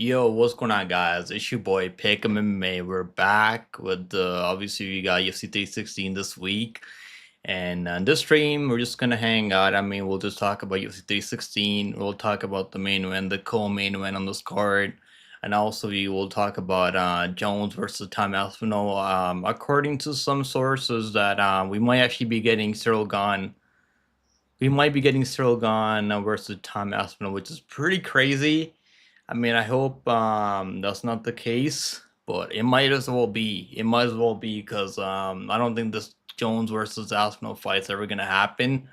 Yo, what's going on, guys? It's your boy Pick'em MMA. We're back with obviously we got UFC 316 this week, and on this stream we're just gonna hang out. I mean, we'll just talk about UFC 316. We'll talk about the main event, the co-main event on this card, and also we will talk about Jones versus Tom Aspinall. According to some sources, that we might actually be getting Cyril Gane. We might be getting Cyril Gane versus Tom Aspinall, which is pretty crazy. I mean, I hope that's not the case, but it might as well be. It might as well be because I don't think this Jones versus Aspinall fight's ever gonna happen.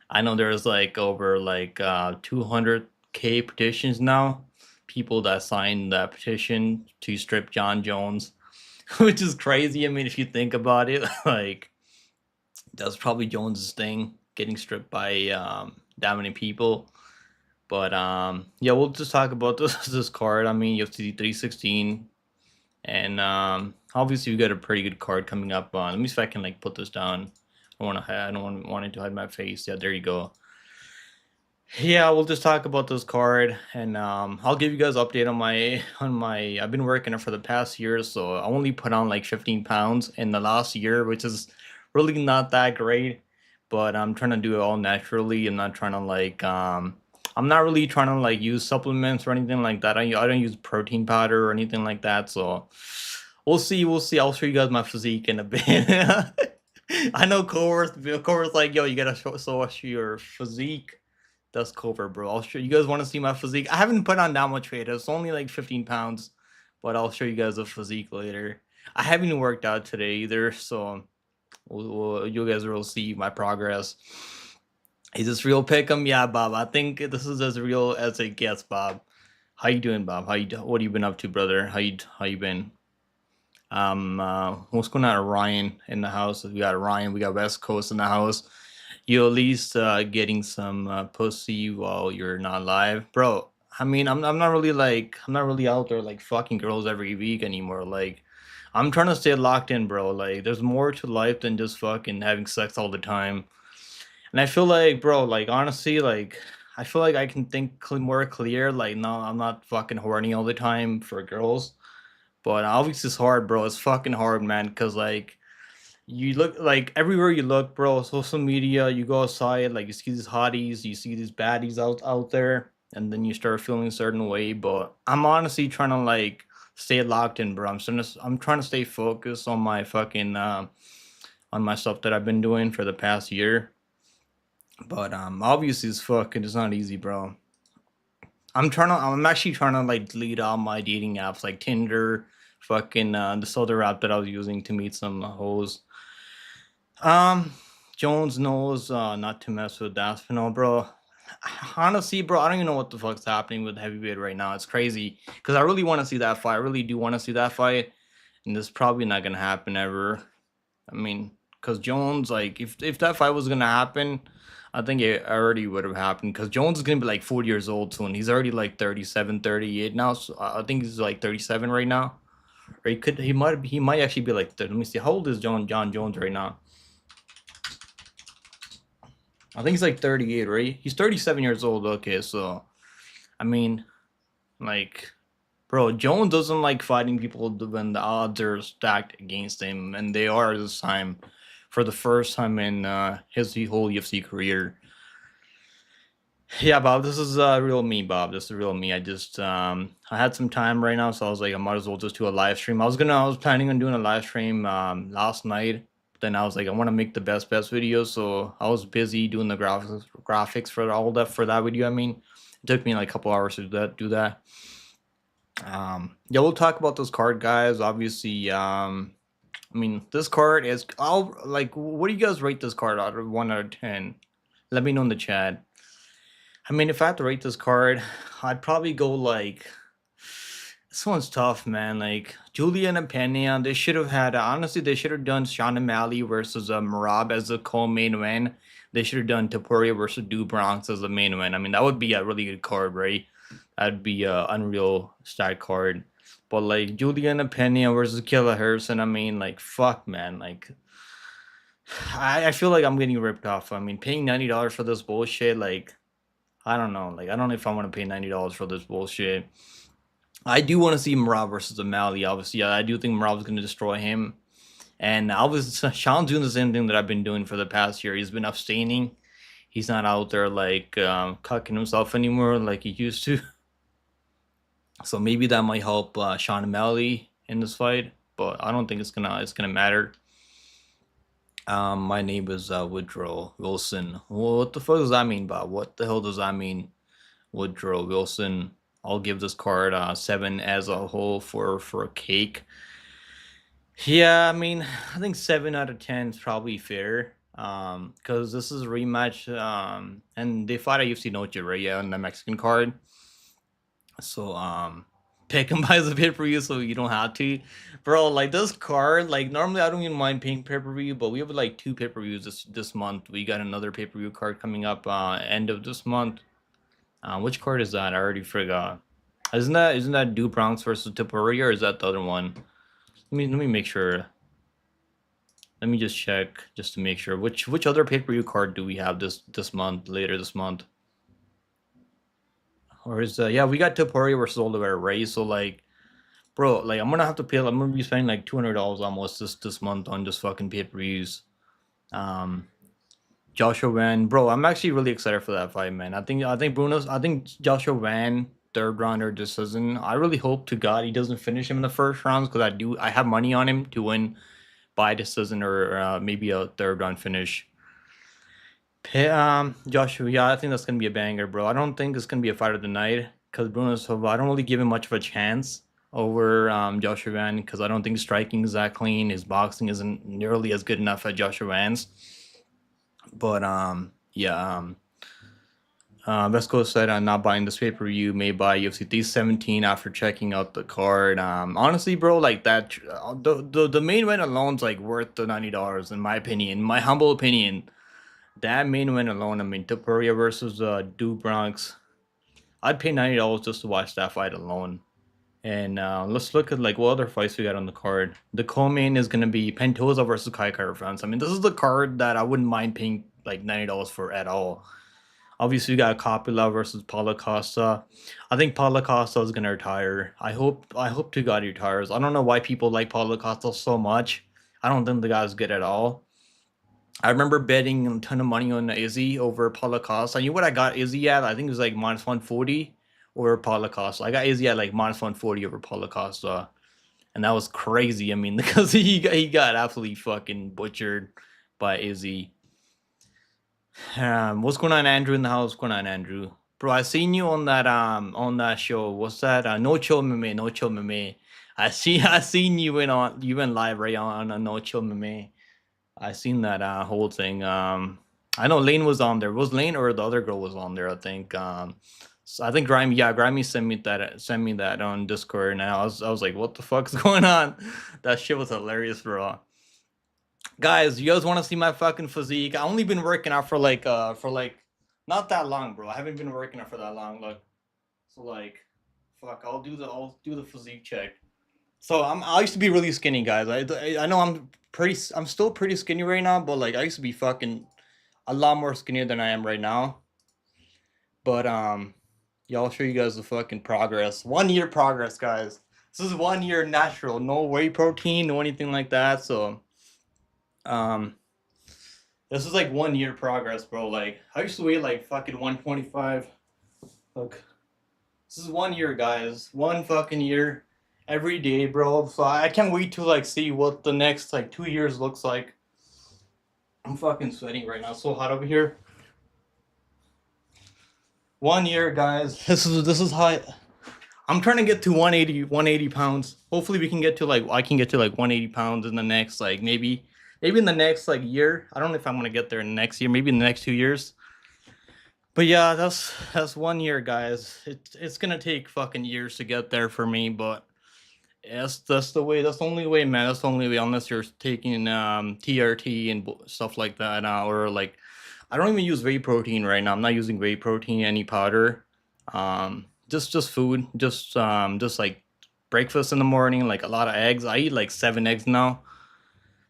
I know there's like over like 200K petitions now, people that signed that petition to strip John Jones, which is crazy. I mean, if you think about it, like that's probably Jones's thing, getting stripped by that many people. But yeah, we'll just talk about this card. I mean, UFC 316, and obviously we got a pretty good card coming up. Let me see if I can like put this down. I don't want it to hide my face. Yeah, there you go. Yeah, we'll just talk about this card, and I'll give you guys update on my. I've been working it for the past year, so I only put on like 15 pounds in the last year, which is really not that great. But I'm trying to do it all naturally. I'm not trying to like I'm not really trying to like use supplements or anything like that. I don't use protein powder or anything like that. So we'll see. We'll see. I'll show you guys my physique in a bit. I know Cover's like, yo, you gotta show us your physique. That's Cover, bro. I'll show you guys. Want to see my physique? I haven't put on that much weight. It's only like 15 pounds, but I'll show you guys the physique later. I haven't worked out today either, so you guys will see my progress. Is this real Pick'em? Yeah, Bob. I think this is as real as it gets, Bob. How you doing, Bob? What you been up to, brother? How you been? What's going on, Ryan in the house? We got Ryan. We got West Coast in the house. You at least getting some pussy while you're not live, bro. I mean, I'm not really like I'm not really out there like fucking girls every week anymore. Like, I'm trying to stay locked in, bro. Like, there's more to life than just fucking having sex all the time. And I feel like, bro, like honestly, like I feel like I can think more clear. Like, no, I'm not fucking horny all the time for girls. But obviously, it's hard, bro. It's fucking hard, man. Cause like you look like everywhere you look, bro. Social media, you go outside, like you see these hotties, you see these baddies out there, and then you start feeling a certain way. But I'm honestly trying to like stay locked in, bro. I'm trying to stay focused on my fucking on my stuff that I've been doing for the past year. But obviously it's not easy, bro. I'm actually trying to like delete all my dating apps like Tinder, fucking this other app that I was using to meet some hoes. Um Jones knows not to mess with Aspinall, bro. Honestly, bro, I don't even know what the fuck's happening with heavyweight right now. It's crazy. Cause I really want to see that fight. I really do want to see that fight. And this is probably not gonna happen ever. I mean, because Jones, like, if that fight was gonna happen, I think it already would have happened. Because Jones is gonna be like 40 years old soon. He's already like 37, 38 now. So I think he's like 37 right now. Or he might actually be like. Let me see. How old is John Jones right now? I think he's like 38, right? He's 37 years old. Okay, so I mean, like, bro, Jones doesn't like fighting people when the odds are stacked against him, and they are this time for the first time in his whole UFC career. Yeah, Bob, this is real me, Bob. This is real me. I had some time right now, so I was like, I might as well just do a live stream. I was planning on doing a live stream last night. Then I was like, I want to make the best video, so I was busy doing the graphics for all that for that video. I mean, it took me like a couple hours to do that. Yeah, we'll talk about this card, guys. Obviously, I mean, this card is. I'll like. What do you guys rate this card out of 1 out of 10? Let me know in the chat. I mean, if I had to rate this card, I'd probably go like. This one's tough, man. Like Julian and Pena, they should have had. Honestly, they should have done Sean O'Malley versus Merab as a co-main event. They should have done Taporia versus Du Bronx as the main event. I mean, that would be a really good card, right? That'd be a unreal stat card. But like Julian Pena versus Killer Harrison, I mean, like fuck, man. Like I feel like I'm getting ripped off. I mean, paying $90 for this bullshit, like I don't know. Like I don't know if I want to pay $90 for this bullshit. I do want to see Merab versus O'Malley. Obviously, I do think Merab's going to destroy him. And obviously, Sean's doing the same thing that I've been doing for the past year. He's been abstaining. He's not out there like cucking himself anymore like he used to. So maybe that might help Sean O'Malley in this fight, but I don't think it's gonna matter. My name is Woodrow Wilson. Well, what the fuck does that mean, Bob? What the hell does that mean, Woodrow Wilson? I'll give this card 7 as a whole for a cake. Yeah, I mean, I think 7 out of 10 is probably fair. Because this is a rematch. And they fought at UFC Noche, right? Yeah, on the Mexican card. So pick and buy the pay per view so you don't have to, bro. Like this card, like normally I don't even mind paying pay per view, but we have like 2 pay per views this month. We got another pay per view card coming up end of this month. Which card is that? I already forgot. Isn't that Do Bronx versus Tipori, or is that the other one? Let me make sure. Let me just check just to make sure. Which other pay per view card do we have this month? Later this month, or is yeah, we got Tipori versus Oliveira, right? So like, bro, like I'm gonna have to pay. I'm gonna be spending like $200 almost this month on just fucking pay per views. Um, Joshua Van, bro, I'm actually really excited for that fight, man. I think Joshua Van third rounder decision. I really hope to God he doesn't finish him in the first rounds because I have money on him to win by decision or maybe a third round finish. Joshua, yeah, I think that's gonna be a banger, bro. I don't think it's gonna be a fight of the night because Bruno Silva. I don't really give him much of a chance over Joshua Van because I don't think striking is that clean. His boxing isn't nearly as good enough as Joshua Van's. But yeah, Vesco said I'm not buying this pay per view. May buy UFC 317 after checking out the card. Honestly, bro, like that, the main event alone's like worth the $90 in my opinion, my humble opinion. That main event alone, I mean, Topuria versus Do Bronx. I'd pay $90 just to watch that fight alone. And let's look at like what other fights we got on the card. The co-main is gonna be Pentosa versus Kai Kara France. I mean, this is the card that I wouldn't mind paying like $90 for at all. Obviously, we got Coppola versus Paulo Costa. I think Paulo Costa is gonna retire. I hope to God he retires. I don't know why people like Paulo Costa so much. I don't think the guy's good at all. I remember betting a ton of money on Izzy over Paulo Costa. You know what I got Izzy at? I think it was like minus 140 over Paulo Costa. I got Izzy at like minus 140 over Paulo Costa. And that was crazy. I mean, because he got absolutely fucking butchered by Izzy. What's going on, Andrew in the house? What's going on, Andrew? Bro, I seen you on that show. What's that? No Chill Meme, No Chill Meme. I seen you went live right on No Chill Meme. I seen that whole thing. I know Lane was on there. Was Lane or the other girl was on there? I think. So I think Grimy. Yeah, Grimy sent me that on Discord, and I was like, what the fuck's going on? That shit was hilarious, bro. Guys, you guys want to see my fucking physique? I only been working out for like not that long, bro. I haven't been working out for that long. Look, so like, fuck. I'll do the physique check. So I used to be really skinny, guys. I know I'm still pretty skinny right now, but like I used to be fucking a lot more skinnier than I am right now. But yeah, I'll show you guys the fucking progress. 1 year progress, guys. This is 1 year natural, no whey protein, no anything like that. So um this is like 1 year progress, bro. Like I used to weigh like fucking 125. Look, this is 1 year, guys. One fucking year every day, bro. So I can't wait to like see what the next like 2 years looks like. I'm fucking sweating right now. It's so hot over here. 1 year, guys. This is how I'm trying to get to 180 pounds. Hopefully we can get to like I can get to like 180 pounds in the next like maybe in the next like year. I don't know if I'm gonna get there in the next year, maybe in the next 2 years. But yeah, that's 1 year, guys. It's gonna take fucking years to get there for me, but yes, that's the way. That's the only way, man. That's the only way. Unless you're taking TRT and stuff like that, or like, I don't even use whey protein right now. I'm not using whey protein, any powder. Just food. Just like breakfast in the morning. Like a lot of eggs. I eat like 7 eggs now,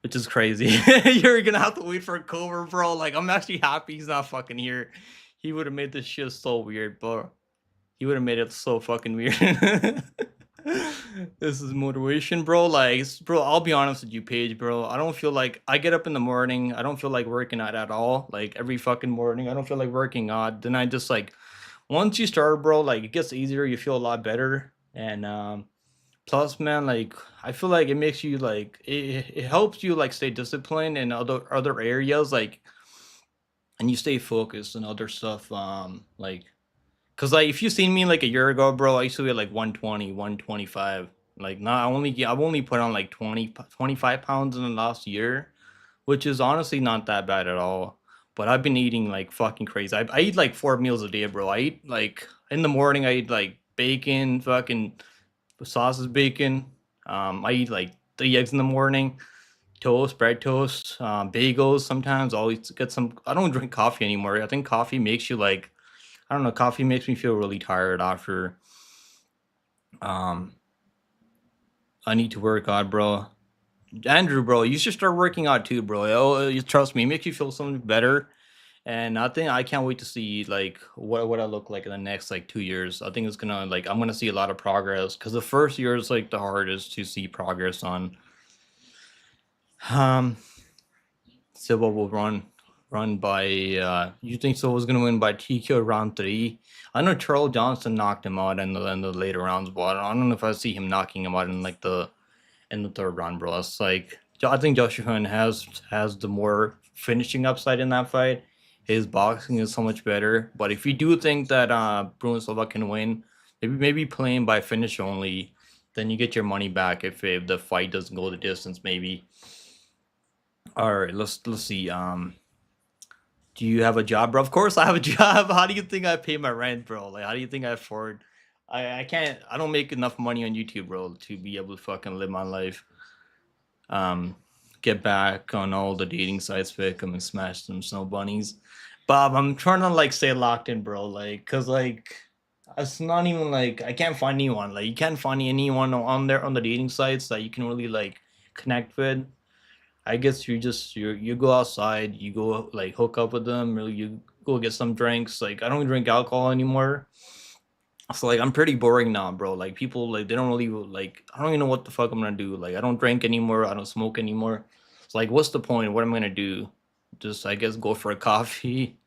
which is crazy. You're gonna have to wait for Cobra, bro. Like I'm actually happy he's not fucking here. He would have made this shit so weird, bro. He would have made it so fucking weird. This is motivation, bro. Like, bro, I'll be honest with you, Paige, bro. I don't feel like I get up in the morning. I don't feel like working out at all. Like every fucking morning, I don't feel like working out. Then I just like once you start, bro, like it gets easier. You feel a lot better, and plus, man, like I feel like it makes you like it helps you like stay disciplined in other areas, like and you stay focused and other stuff. Like cause like if you seen me like a year ago, bro, I used to be like 120, 125. Like now I've only put on like 25 pounds in the last year, which is honestly not that bad at all. But I've been eating like fucking crazy. I eat like 4 meals a day, bro. I eat like in the morning I eat like bacon, fucking sausage bacon. I eat like 3 eggs in the morning, toast, bread toast, bagels sometimes. Always get some. I don't drink coffee anymore. I think coffee makes you like I don't know. Coffee makes me feel really tired after. Um, I need to work out, bro. Andrew, bro, you should start working out too, bro. Oh, you trust me, it makes you feel something better. And I think I can't wait to see like what I look like in the next like 2 years. I think it's gonna like I'm gonna see a lot of progress because the first year is like the hardest to see progress on. Um, Silva will run by. You think Silva's gonna win by TKO round three? I know Charles Johnson knocked him out in the later rounds, but I don't know if I see him knocking him out in the third round, bro. It's like I think Joshua Hunt has the more finishing upside in that fight. His boxing is so much better. But if you do think that Bruno Silva can win, maybe playing by finish only, then you get your money back if the fight doesn't go the distance. Maybe. All right, let's see. Do you have a job, bro? Of course I have a job. How do you think I pay my rent, bro? Like, how do you think I afford? I can't. I don't make enough money on YouTube, bro, to be able to fucking live my life. Um, get back on all the dating sites, pick them and smash some snow bunnies. Bob, I'm trying to like stay locked in, bro. Like, cause like it's not even like I can't find anyone. Like, you can't find anyone on there on the dating sites that you can really like connect with. I guess you go outside, you go like hook up with them, or you go get some drinks. Like I don't drink alcohol anymore. So like I'm pretty boring now, bro. Like people like they don't really like I don't even know what the fuck I'm gonna do. Like I don't drink anymore, I don't smoke anymore. It's like what's the point? What am I gonna do? Just I guess go for a coffee.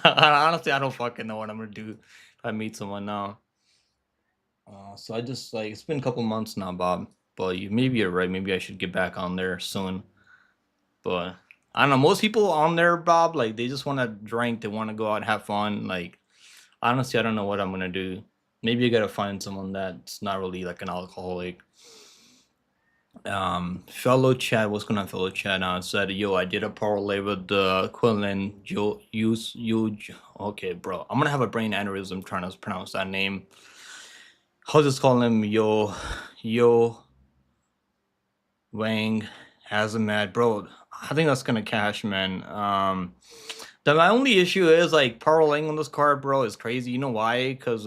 Honestly, I don't fucking know what I'm gonna do if I meet someone now. So I just like it's been a couple months now, Bob. But you maybe you're right. Maybe I should get back on there soon. But I don't know. Most people on there, Bob, like they just want to drink. They want to go out and have fun. Like honestly, I don't know what I'm gonna do. Maybe you gotta find someone that's not really like an alcoholic. Fellow chat, what's going on, fellow chat? Said, yo, I did a parlay with the Quinlan. Okay, bro. I'm gonna have a brain aneurysm trying to pronounce that name. I'll just call him Yo Wang Hazmat, bro. I think that's gonna cash, man. My only issue is like parlaying on this card, bro, is crazy. You know why? Because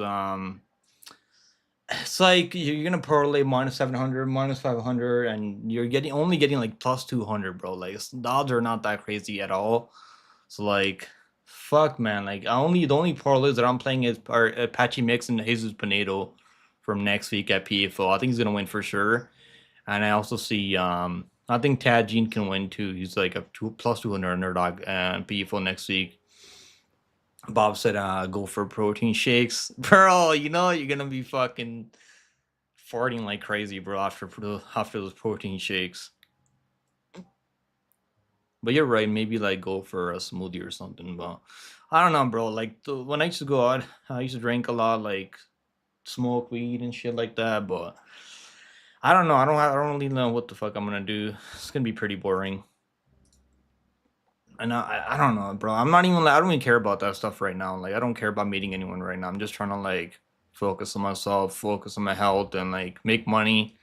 it's like you're gonna parlay minus 700, minus 500, and you're getting only getting like plus 200, bro. Like the odds are not that crazy at all. So like, fuck, man. Like the only parlays that I'm playing is are Apache Mix and Jesus Pinedo from next week at PFO. I think he's gonna win for sure. And I also see I think Tad Jean can win too. He's like a plus 200 underdog and PFO next week. Bob said, go for protein shakes. Bro, you know you're gonna be fucking farting like crazy, bro, after those protein shakes. But you're right, maybe like go for a smoothie or something. But I don't know, bro. Like when I used to go out, I used to drink a lot, like smoke weed and shit like that. But I don't know. I don't really know what the fuck I'm gonna do. It's gonna be pretty boring. And I don't know, bro. I'm not even like I don't even care about that stuff right now. Like I don't care about meeting anyone right now. I'm just trying to like focus on myself, focus on my health, and like make money.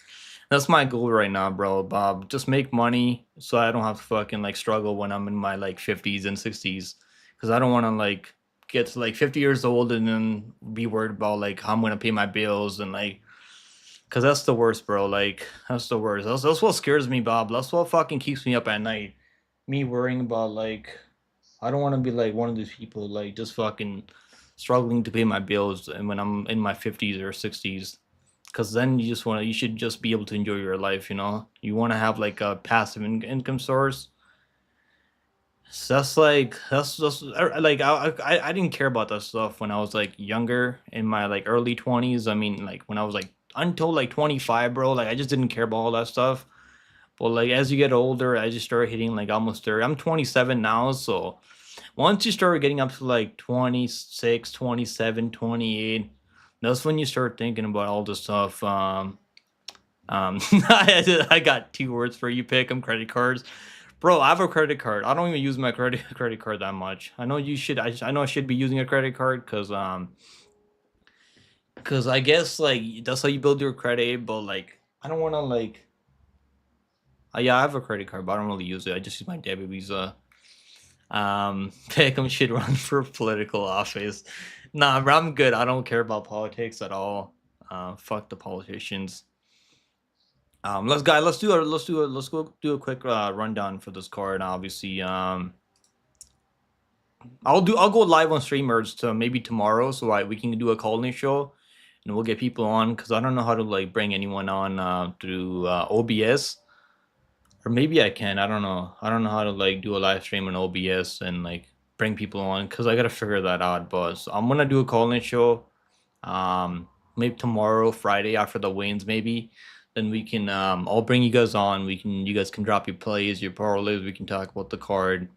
That's my goal right now, bro. Bob, just make money so I don't have to fucking like struggle when I'm in my like 50s and 60s. Because I don't want to like get to like 50 years old and then be worried about like how I'm gonna pay my bills and like. Cause that's the worst, bro. Like that's the worst. That's what scares me, Bob. That's what fucking keeps me up at night. Me worrying about like I don't want to be like one of these people like just fucking struggling to pay my bills and when I'm in my 50s or 60s. because then you should just be able to enjoy your life. You want to have like a passive income source. So that's like I didn't care about that stuff when I was like younger in my like early 20s. I mean, like when I was like until like 25, bro, like I just didn't care about all that stuff. But like as you get older, I just started hitting like almost 30. I'm 27 now, so once you start getting up to like 26, 27, 28, that's when you start thinking about all this stuff. I got two words for you. Pick them: credit cards. Bro, I have a credit card. I don't even use my credit card that much. I know you should. I know I should be using a credit card because I guess like that's how you build your credit. But like I don't want to like. Yeah, I have a credit card, but I don't really use it. I just use my debit Visa. Peckham should run for political office. Nah, bro, I'm good. I don't care about politics at all. Fuck the politicians. Let's go do a quick rundown for this card. Obviously, I'll go live on streamers to maybe tomorrow, so we can do a call-in show, and we'll get people on because I don't know how to like bring anyone on through OBS, or maybe I can. I don't know. I don't know how to like do a live stream on OBS and like bring people on because I gotta figure that out. But so I'm gonna do a call-in show, maybe tomorrow, Friday after the wins, maybe. Then we can I'll bring you guys on. You guys can drop your plays, your parlays. We can talk about the card.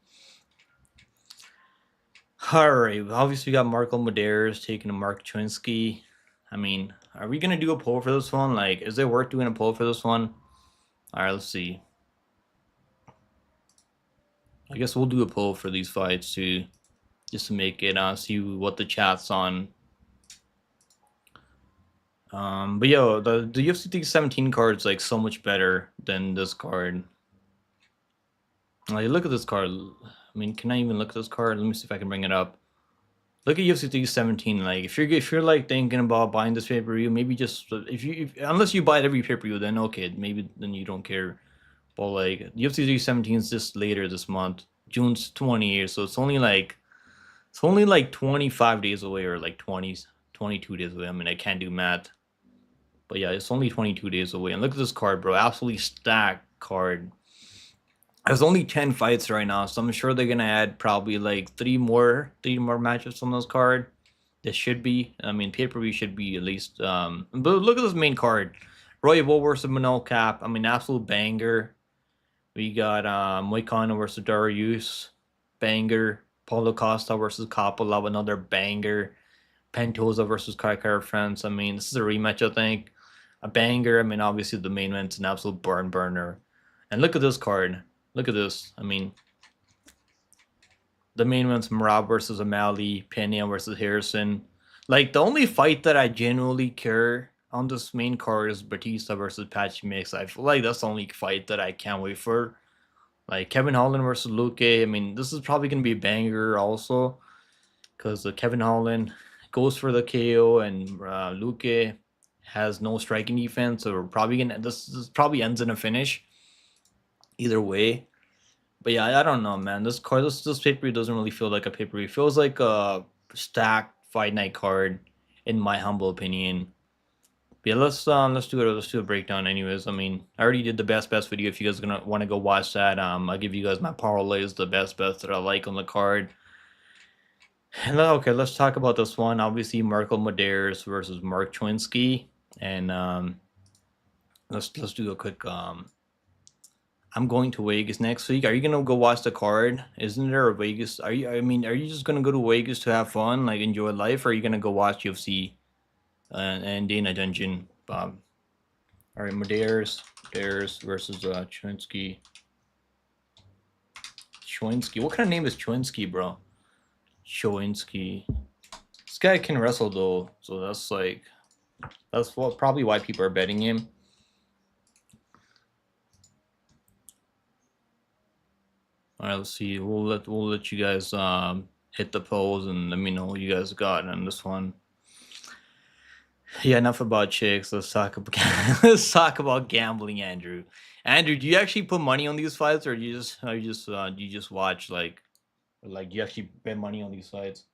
All right. Obviously, we got Marco Medeiros taking a Mark Chwinsky. I mean, are we gonna do a poll for this one? Like, is it worth doing a poll for this one? All right, let's see. I guess we'll do a poll for these fights too, just to make it see what the chat's on. But yo, the UFC 17 card is like so much better than this card. Like, look at this card. I mean, can I even look at this card? Let me see if I can bring it up. Look at UFC 17. Like, if you're like thinking about buying this pay-per-view, maybe just unless you buy it every pay-per-view, then okay, maybe then you don't care. But like UFC 17 is just later this month, June 28th, so it's only like 25 days away, or like 22 days away. I mean, I can't do math, but yeah, it's only 22 days away. And look at this card, bro, absolutely stacked card. There's only 10 fights right now, so I'm sure they're gonna add probably like three more matches on this card. This should be, I mean, pay-per-view should be at least. But look at this main card: Roy Bull versus Manel Cap. I mean, absolute banger. We got Moicano versus Darius, banger. Paulo Costa versus Kopolov, another banger. Pantoja versus Kai France. I mean, this is a rematch, I think. A banger. I mean, obviously the main event's an absolute burner. And look at this card. Look at this. I mean, the main event's Merab versus O'Malley, Pena versus Harrison. Like, the only fight that I genuinely care on this main card is Batista versus Patchy Mix. I feel like that's the only fight that I can't wait for. Like, Kevin Holland versus Luque. I mean, this is probably going to be a banger also, because Kevin Holland goes for the KO and Luque has no striking defense. So we're probably going to, this probably ends in a finish either way. But yeah, I don't know, man. This pay-per-view doesn't really feel like a pay-per-view. It feels like a stacked fight night card, in my humble opinion. But yeah, let's do it. Let's do a breakdown. Anyways, I mean, I already did the best video. If you guys are gonna want to go watch that, I'll give you guys my parlays, the best that I like on the card. And okay, let's talk about this one. Obviously, Marco Medeiros versus Mark Chwinsky, and let's do a quick I'm going to Vegas next week. Are you gonna go watch the card? Isn't there a Vegas? Are you just gonna go to Vegas to have fun, like enjoy life, or are you gonna go watch UFC and Dana Dungeon, Bob? All right, Medeiros versus Chwinsky. Chwinsky. What kind of name is Chwinsky, bro? Chwinsky. This guy can wrestle though, so that's probably why people are betting him. All right, let's see. We'll let you guys hit the polls and let me know what you guys got on this one. Yeah, enough about chicks. Let's talk about gambling, Andrew. Andrew, do you actually put money on these fights, or do you just watch, like you actually bet money on these fights?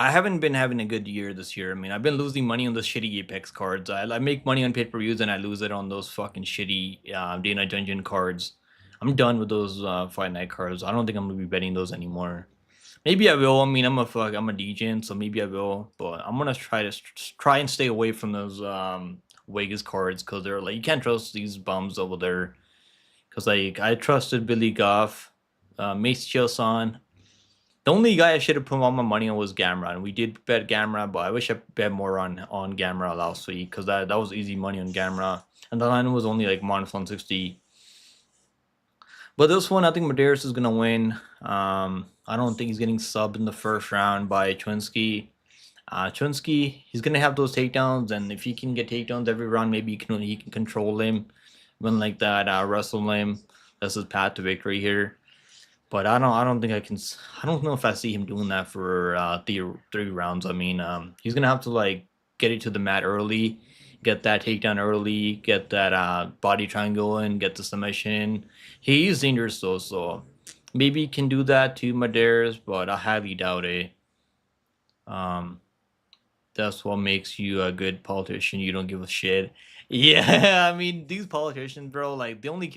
I haven't been having a good year this year. I mean, I've been losing money on those shitty Apex cards. I make money on pay-per-views and I lose it on those fucking shitty Dana Dungeon cards. I'm done with those Fight Night cards. I don't think I'm gonna be betting those anymore. Maybe I will. I mean, I'm a DJ, so maybe I will. But I'm gonna try and stay away from those Vegas cards because they're like you can't trust these bums over there. Because like I trusted Billy Goff, Mace Chilson. The only guy I should have put all my money on was Gamera, and we did bet Gamera, but I wish I bet more on Gamera last week because that was easy money on Gamera, and the line was only like minus 160. But this one, I think Medeiros is gonna win. I don't think he's getting subbed in the first round by Chwinsky. Chwinsky, he's gonna have those takedowns, and if he can get takedowns every round, maybe he can control him, win like that, wrestle him. That's his path to victory here. But I don't think I can. I don't know if I see him doing that for three rounds. I mean, he's gonna have to like get it to the mat early, get that takedown early, get that body triangle in, get the submission. He's dangerous though, so maybe he can do that to Medeiros, but I highly doubt it. Um, that's what makes you a good politician. You don't give a shit. Yeah, I mean these politicians, bro. Like they only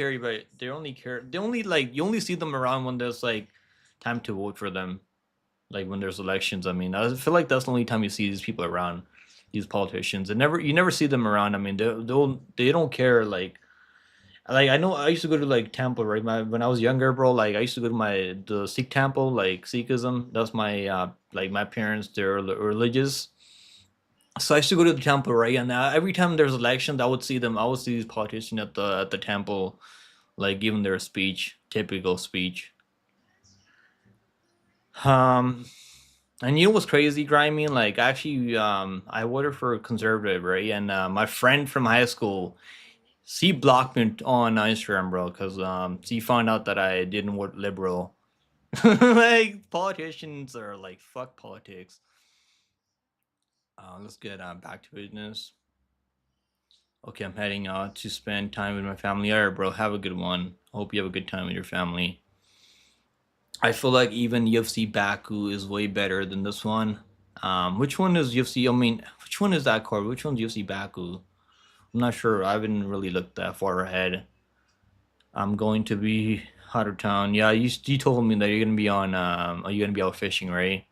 like you only see them around when there's like time to vote for them. Like when there's elections. I mean, I feel like that's the only time you see these people around. These politicians, and never you never see them around. I mean, they don't care. Like I know I used to go to like temple right. When I was younger, bro. Like I used to go to the Sikh temple, like Sikhism. That's my like my parents. They're religious, so I used to go to the temple, right? And every time there's elections, I would see them. I would see these politicians at the temple, like giving their speech, typical speech. Um, and you know what's crazy, grimy? Like actually, I voted for conservative, right? And my friend from high school, she blocked me on Instagram, bro, because she found out that I didn't vote liberal. Like politicians are like fuck politics. Let's get back to business. Okay, I'm heading out to spend time with my family. All right, bro, have a good one. Hope you have a good time with your family. I feel like even UFC Baku is way better than this one. Which one is UFC? I mean, which one is that card? Which one's UFC Baku? I'm not sure. I haven't really looked that far ahead. I'm going to be out of town. Yeah, you told me that you're gonna be on. Are you gonna be out fishing, right?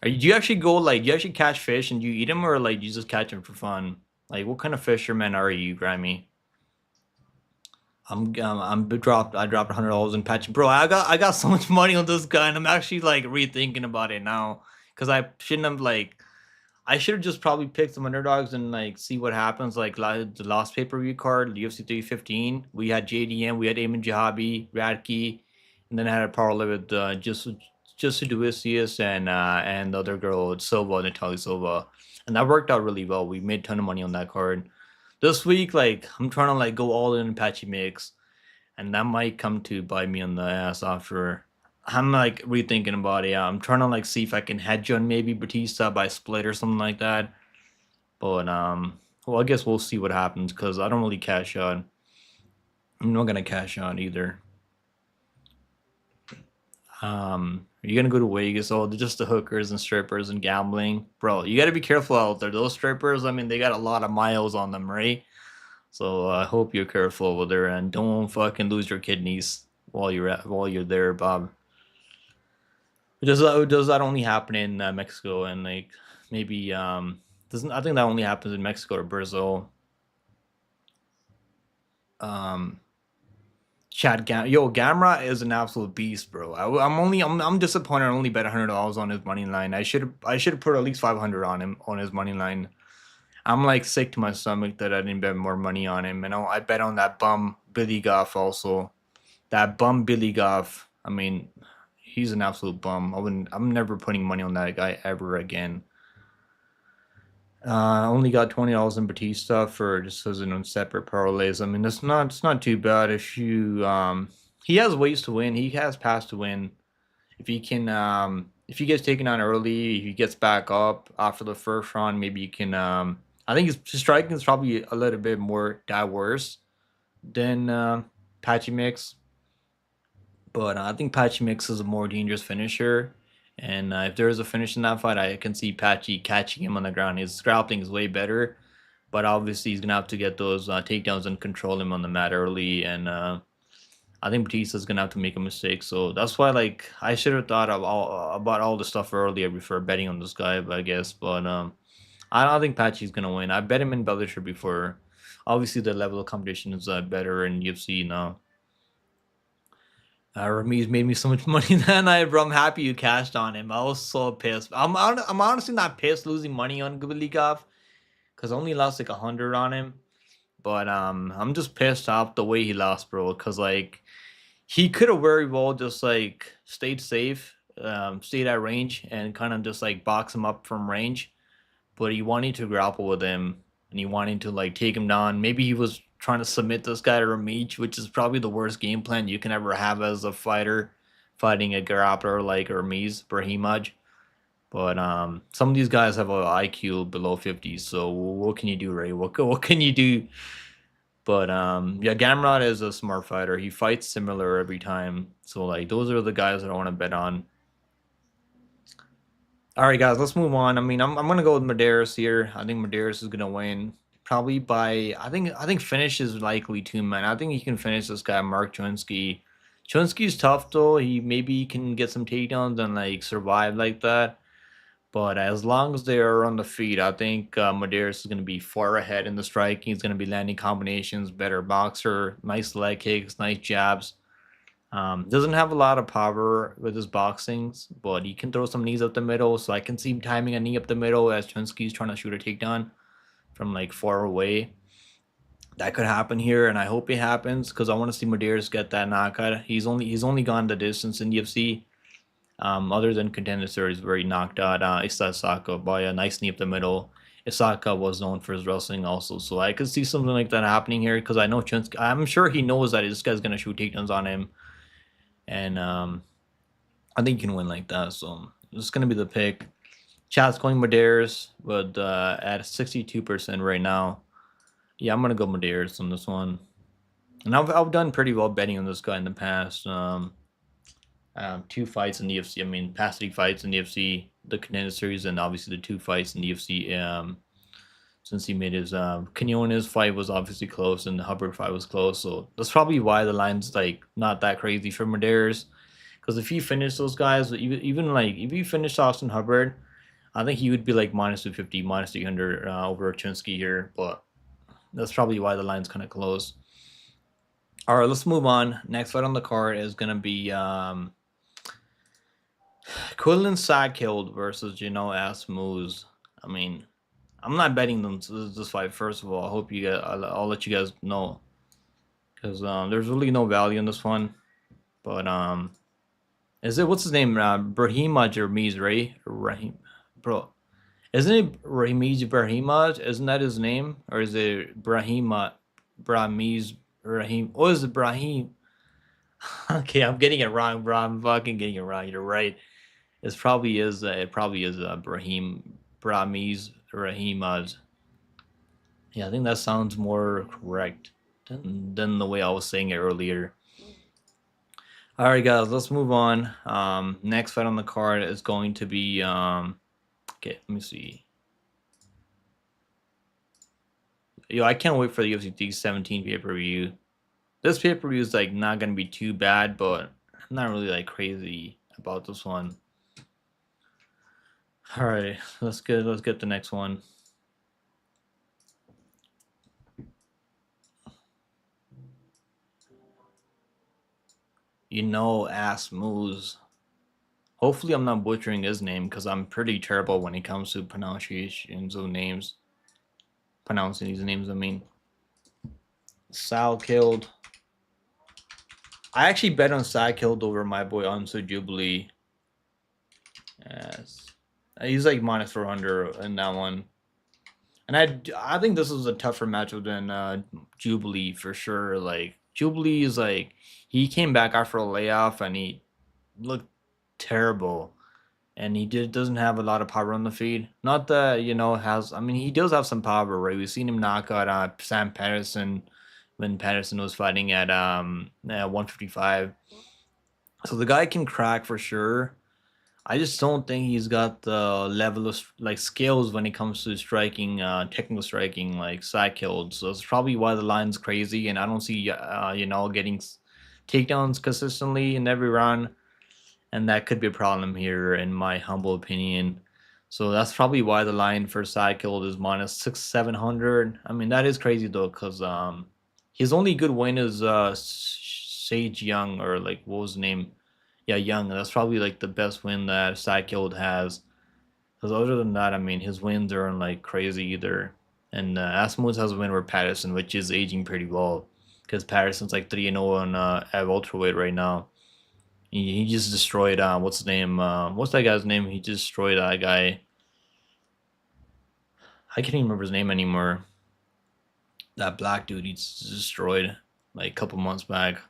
Do you actually go like? Do you actually catch fish and you eat them, or like you just catch them for fun? Like, what kind of fisherman are you, Grammy? I dropped $100 in patch. Bro, I got so much money on this guy, and I'm actually like rethinking about it now, because I shouldn't have like I should have just probably picked some underdogs and like see what happens. Like the last pay per view card, the UFC 315, we had JDM, we had Eamon Jahabi, Radke, and then I had a parlay with just Duisius and the other girl Silva, Natalia Silva, and that worked out really well. We made a ton of money on that card. This week, like I'm trying to like go all in Apache mix, and that might come to bite me on the ass after. I'm like rethinking about it. I'm trying to like see if I can hedge on maybe Batista by split or something like that. But well, I guess we'll see what happens because I don't really cash out. I'm not gonna cash out either. Are you gonna go to Vegas? Oh, they're just the hookers and strippers and gambling, bro. You gotta be careful out there. Those strippers, I mean, they got a lot of miles on them, right? So I hope you're careful over there and don't fucking lose your kidneys while you're there, Bob. Does that only happen in Mexico and like maybe doesn't I think that only happens in Mexico or Brazil. Um, Yo, Gamera is an absolute beast, bro. I'm disappointed. I only bet $100 on his money line. I should have put at least 500 on him on his money line. I'm like sick to my stomach that I didn't bet more money on him. And I bet on that bum Billy Goff also. That bum Billy Goff. I mean, he's an absolute bum. I'm never putting money on that guy ever again. I only got $20 in Batista for just as in separate parlays. I mean, it's not too bad if you he has ways to win. He has paths to win. If he gets taken on early, if he gets back up after the first round, maybe you can I think his striking is probably a little bit more diverse than Patchy Mix, but I think Patchy Mix is a more dangerous finisher, And if there is a finish in that fight, I can see Patchy catching him on the ground. His grappling is way better, but obviously he's gonna have to get those takedowns and control him on the mat early. And I think Batista's gonna have to make a mistake. So that's why, like, I should have thought of about all the stuff earlier before betting on this guy. But I guess, but I don't think Patchy's gonna win. I bet him in Bellator before. Obviously, the level of competition is better in UFC now. Ramiz made me so much money that night, bro. I'm happy you cashed on him. I was so pissed. I'm honestly not pissed losing money on Gubelikov because I only lost like 100 on him. But I'm just pissed off the way he lost, bro. Because like he could have very well just like stayed safe, stayed at range, and kind of just like box him up from range. But he wanted to grapple with him, and he wanted to like take him down. Maybe he was trying to submit this guy to Ramirez, which is probably the worst game plan you can ever have as a fighter, fighting a grappler like Ramirez, Brahimaj. But some of these guys have a IQ below 50, so what can you do, Ray? What can you do? But yeah, Gamrot is a smart fighter. He fights similar every time. So like those are the guys that I want to bet on. All right, guys, let's move on. I mean, I'm gonna go with Medeiros here. I think Medeiros is gonna win probably by I think finish is likely too, man. I think he can finish this guy, Mark Chunski. Chunski's tough though. He maybe can get some takedowns and like survive like that. But as long as they are on the feet, I think Medeiros is going to be far ahead in the striking. He's going to be landing combinations, better boxer, nice leg kicks, nice jabs. Doesn't have a lot of power with his boxings, but he can throw some knees up the middle. So I can see him timing a knee up the middle as Chunsky's trying to shoot a takedown from like far away. That could happen here, and I hope it happens because I want to see Medeiros get that knockout. He's only gone the distance in the UFC. Other than Contender Series, where he knocked out Isa Saka by a nice knee up the middle. Isaka was known for his wrestling also, so I could see something like that happening here because I know Chunsky. I'm sure he knows that this guy's gonna shoot takedowns on him, and I think he can win like that. So this is gonna be the pick. Chat's going Medeiros, but at 62% right now. Yeah, I'm gonna go Medeiros on this one, and I've done pretty well betting on this guy in the past. Two fights in the UFC. I mean, past 3 fights in the UFC, the Contender Series, and obviously the 2 fights in the UFC. Since he made his Quinones fight was obviously close, and the Hubbard fight was close, so that's probably why the line's like not that crazy for Medeiros. Because if he finished those guys, even like if he finished Austin Hubbard, I think he would be like minus 250, minus 300 over Chinsky here. But that's probably why the line's kind of close. All right, let's move on. Next fight on the card is gonna be Quillen Sackhill versus Ass Moose. I mean, I'm not betting them this fight. First of all, I hope you guys. I'll let you guys know because there's really no value in this one. But is it what's his name? Brahima Jermiz, right? Rahim, bro. Isn't it Rahimiz Brahimaj? Isn't that his name, or is it Brahima Brahmiz Rahim? What is it, Brahim? Okay, I'm getting it wrong, bro. I'm fucking getting it wrong. You're right. It probably is Brahim Brahmiz Rahimaj. Yeah, I think that sounds more correct than the way I was saying it earlier. All right, guys, let's move on. Next fight on the card is going to be okay. Let me see. Yo, I can't wait for the UFC 17 pay per view. This pay per view is like not gonna be too bad, but I'm not really like crazy about this one. All right, let's get the next one. Ass Moose. Hopefully, I'm not butchering his name because I'm pretty terrible when it comes to pronunciations of names. Pronouncing these names, I mean. Sal killed. I actually bet on Sal killed over my boy Ansu Jubilee. Yes. He's like minus 400 in that one. And I think this is a tougher matchup than Jubilee for sure. Like Jubilee is like he came back after a layoff and he looked terrible, and he doesn't have a lot of power on the feet. Not that has. I mean, he does have some power, right? We've seen him knock out Sam Patterson when Patterson was fighting at 155. So the guy can crack for sure. I just don't think he's got the level of like skills when it comes to striking, technical striking, like side kills. So that's probably why the line's crazy, and I don't see getting takedowns consistently in every round, and that could be a problem here, in my humble opinion. So that's probably why the line for side kill is minus 6 700. I mean that is crazy though, because his only good win is Sage Young, or like what was his name? Yeah, Young. That's probably like the best win that Seinfeld has. Because other than that, I mean, his wins aren't like crazy either. And Asmuth has a win over Patterson, which is aging pretty well. Because Patterson's like 3-0 on at welterweight right now. He just destroyed what's his name? What's that guy's name? He just destroyed that guy. I can't even remember his name anymore. That black dude he just destroyed like a couple months back.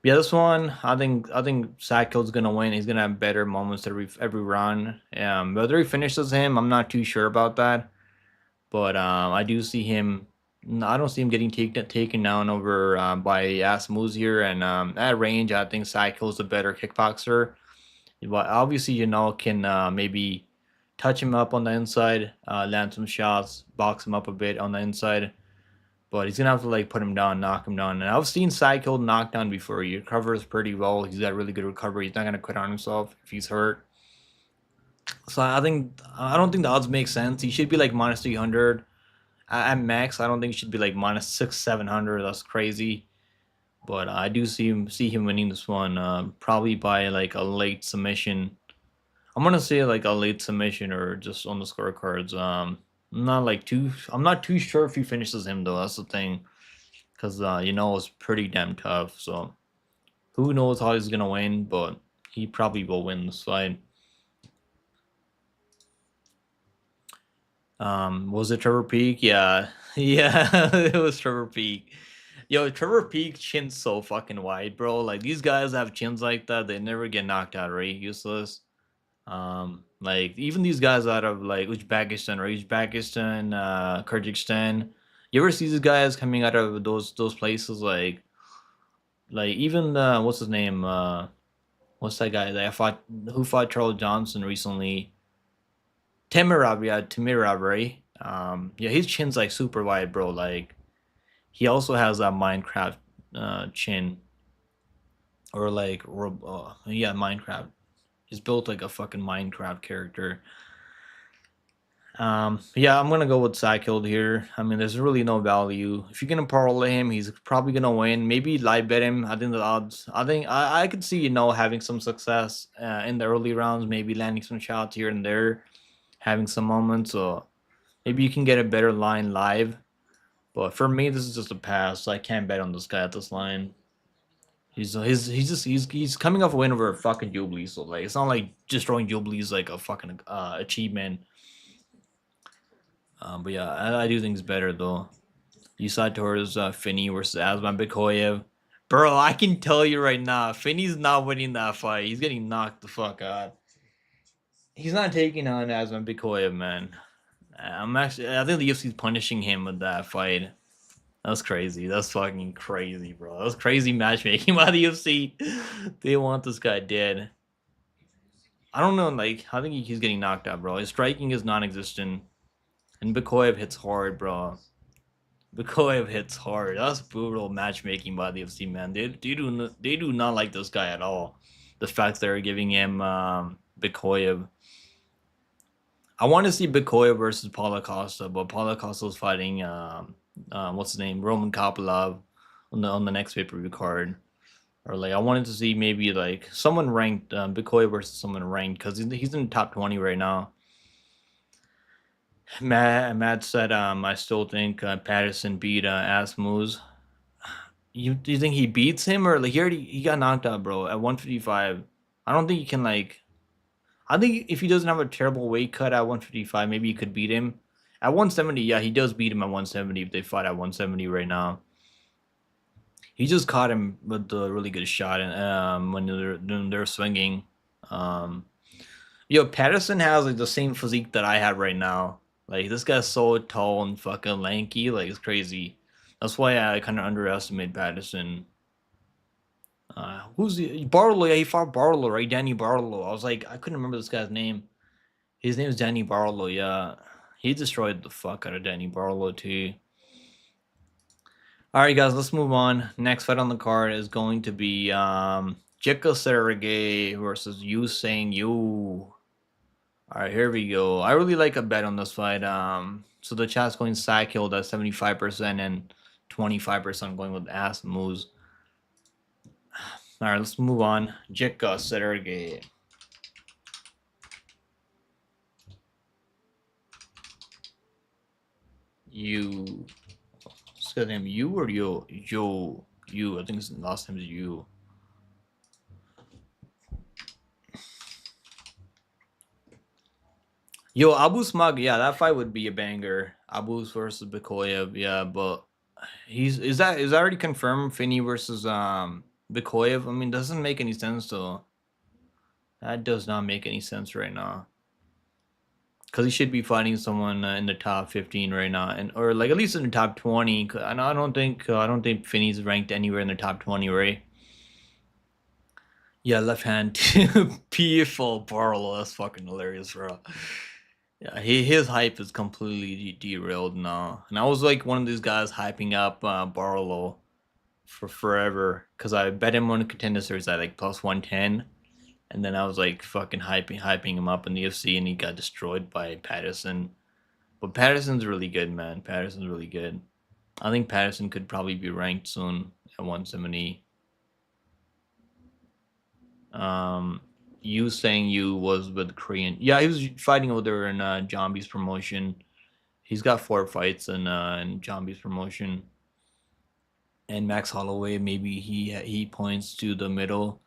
Yeah, this one I think Sakil's gonna win. He's gonna have better moments every round. Whether he finishes him, I'm not too sure about that. But I do see him. I don't see him getting taken down over by Asmus here. And at range, I think Sakil's a better kickboxer. But obviously, can maybe touch him up on the inside, land some shots, box him up a bit on the inside. But he's gonna have to like put him down, knock him down. And I've seen Cycle knocked down before. He recovers pretty well. He's got really good recovery. He's not gonna quit on himself if he's hurt. So I don't think the odds make sense. He should be like minus 300 at max. I don't think he should be like minus 6 700. That's crazy. But I do see him winning this one, probably by like a late submission. I'm gonna say like a late submission or just on the scorecards. I'm not too sure if he finishes him though. That's the thing, because it's pretty damn tough. So who knows how he's gonna win, but he probably will win this fight. Was it Trevor Peak? Yeah, yeah, it was Trevor Peak. Yo, Trevor Peak chin's so fucking wide, bro. Like these guys have chins like that, they never get knocked out, right? Useless. Like even these guys out of like Uzbekistan, right? Uzbekistan, Kyrgyzstan. You ever see these guys coming out of those places like even what's his name? What's that guy that I fought who fought Charles Johnson recently? Temirab, yeah, Temirab, right? Yeah, his chin's like super wide, bro. Like he also has that Minecraft chin, or like yeah, Minecraft. He's built like a fucking Minecraft character. Yeah, I'm gonna go with Cycled here. I mean, there's really no value. If you're gonna parlay him, he's probably gonna win. Maybe live bet him. I think the odds. I think I could see having some success in the early rounds, maybe landing some shots here and there, having some moments. So maybe you can get a better line live. But for me, this is just a pass. I can't bet on this guy at this line. He's coming off a win over fucking Jubilee, so like it's not like destroying Jubilee is like a fucking achievement. But yeah, I do think it's better though. You saw towards Finney versus Asman Bikoyev. Bro, I can tell you right now, Finney's not winning that fight. He's getting knocked the fuck out. He's not taking on Asman Bikoyev, man. I think the UFC's punishing him with that fight. That's crazy. That's fucking crazy, bro. That's crazy matchmaking by the UFC. They want this guy dead. I don't know, like, I think he's getting knocked out, bro. His striking is non existent. And Bikoyev hits hard, bro. Bikoyev hits hard. That's brutal matchmaking by the UFC, man. They do not like this guy at all. The fact they're giving him Bikoyev. I want to see Bikoyev versus Paulo Costa, but Paulo Costa's fighting what's his name, Roman Kopylov on the next pay per view card. Or like I wanted to see maybe like someone ranked Bikoyev versus someone ranked, because he's in the top 20 right now. Matt said, I still think Patterson beat Asmus. Do you think he beats him, or like he got knocked out, bro, at 155? I don't think he can like. I think if he doesn't have a terrible weight cut at 155, maybe he could beat him. At 170, yeah, he does beat him at 170 if they fight at 170 right now. He just caught him with a really good shot, and when they're swinging. Um, Patterson has like the same physique that I have right now. Like this guy's so tall and fucking lanky, like it's crazy. That's why I kind of underestimate Patterson. Who's the Barlow? Yeah, he fought Barlow, right? Danny Barlow. I was like, I couldn't remember this guy's name. His name is Danny Barlow. Yeah, he destroyed the fuck out of Danny Barlow too. All right, guys, let's move on. Next fight on the card is going to be Jika Sergey versus Yu Sang Yu. All right, here we go. I really like a bet on this fight. So the chat's going side killed at 75% and 25% going with ass moves. All right, let's move on. Jika Sergey. You. What's his name? You or Yo? Yo. You. I think his last name is You. Yo, Abu Smug, yeah, that fight would be a banger. Abu versus Bikoyev, yeah, but is that already confirmed? Finney versus Bikoyev. I mean, doesn't make any sense though. That does not make any sense right now. Because he should be fighting someone in the top 15 right now, and or like at least in the top 20. I don't think Finney's ranked anywhere in the top 20, right? Yeah, left hand beautiful Barlow. That's fucking hilarious, bro. Yeah, his hype is completely derailed now. And I was like one of these guys hyping up Barlow for forever because I bet him on the contender series at like plus 110. And then I was like fucking hyping him up in the UFC, and he got destroyed by Patterson. But Patterson's really good, man. Patterson's really good. I think Patterson could probably be ranked soon at 170. You saying you was with Korean. Yeah, he was fighting over there in Jambi's promotion. He's got 4 fights in Jambi's promotion. And Max Holloway, maybe he points to the middle.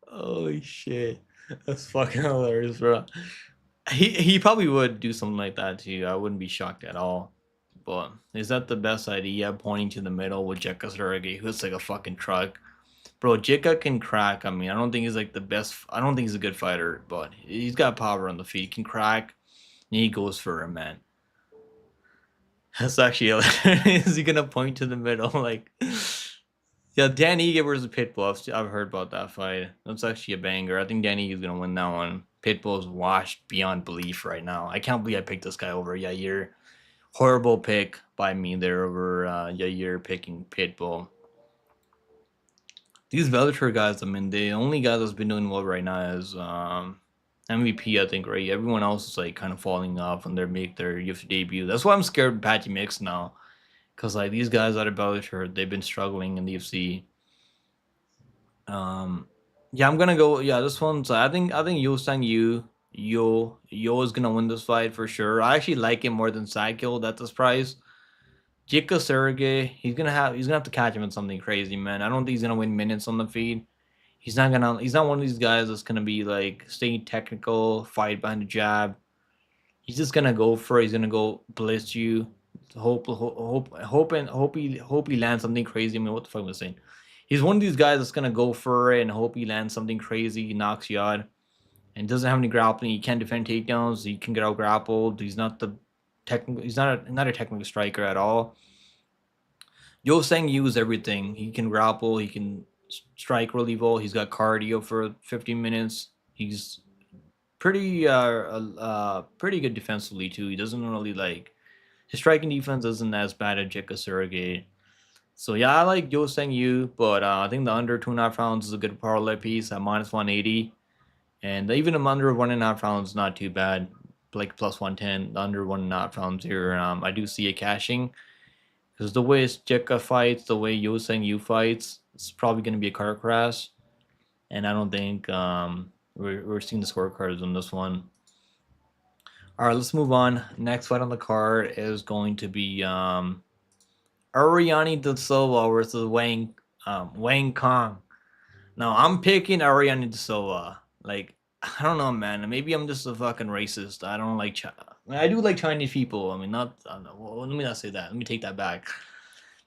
Holy shit. That's fucking hilarious, bro. He probably would do something like that too. I wouldn't be shocked at all. But is that the best idea? Pointing to the middle with Jekka Saragi, who's like a fucking truck. Bro, Jekka can crack. I mean, I don't think he's like the best. I don't think he's a good fighter, but he's got power on the feet. He can crack. And he goes for him, man. That's actually hilarious. Is he gonna point to the middle? Like, yeah, Dan Ige versus Pitbull. I've heard about that fight. That's actually a banger. I think Dan Ige is gonna win that one. Pitbull's washed beyond belief right now. I can't believe I picked this guy over Yair. Horrible pick by me there over Yair picking Pitbull. These Bellator guys, I mean, the only guy that's been doing well right now is MVP, I think, right? Everyone else is like kind of falling off when they make their UFC debut. That's why I'm scared of Patty Mix now. Because like these guys out of Bellator, they've been struggling in the UFC. Yeah, I'm gonna go. Yeah, this one's. I think Yo Sang Yo is gonna win this fight for sure. I actually like him more than Sidekill at this price. Jika Sergey, he's gonna have to catch him in something crazy, man. I don't think he's gonna win minutes on the feed. He's not one of these guys that's gonna be like staying technical, fight behind the jab. He's just gonna go for it. He's gonna go blitz you. Hope he lands something crazy. I mean, what the fuck was I saying? He's one of these guys that's gonna go for it and hope he lands something crazy. He knocks you out and doesn't have any grappling. He can't defend takedowns. He can get out grappled. He's not the technical. He's not a technical striker at all. Yo Sang use everything. He can grapple. He can strike really well. He's got cardio for 15 minutes. He's pretty good defensively too. He doesn't really like his striking defense isn't as bad as Jeka Surrogate. So yeah, I like Yo Sang Yu, but I think the under 2.5 rounds is a good parlay piece at minus 180, and even the under 1.5 rounds is not too bad. Like plus 110, the under 1.5 rounds here. I do see it cashing because the way Jeka fights, the way Yo Sang Yu fights, it's probably going to be a car crash, and I don't think we're seeing the scorecards on this one. All right, let's move on. Next fight on the card is going to be Ariane De Silva versus Wang Kong. Now I'm picking Ariane De Silva. Like I don't know, man. Maybe I'm just a fucking racist. I don't like I do like Chinese people. I mean, not. I don't know. Well, let me not say that. Let me take that back.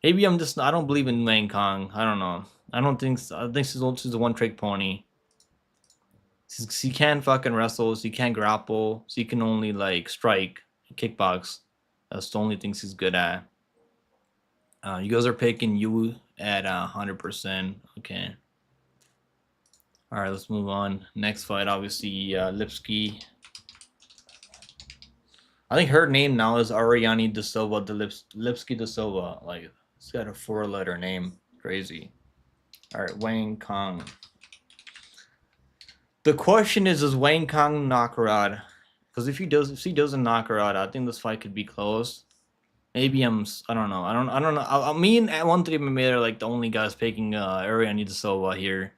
Maybe I'm just. I don't believe in Wang Kong. I don't know. I don't think. I think she's a one trick pony. She can't fucking wrestle. She can't grapple. She can only like strike, kickbox. That's the only things he's good at. You guys are picking you at 100%. Okay. All right, let's move on. Next fight, obviously, Lipski. I think her name now is Ariane De Silva de Lipski De Silva. Like, it's got a 4-letter name. Crazy. All right, Wang Kong. The question is, does Wang Kong knock her out? Because if she doesn't knock her out, I think this fight could be close. Maybe I don't know. I don't know. Me and 1-3 MMA are like the only guys picking Ariane De Silva here.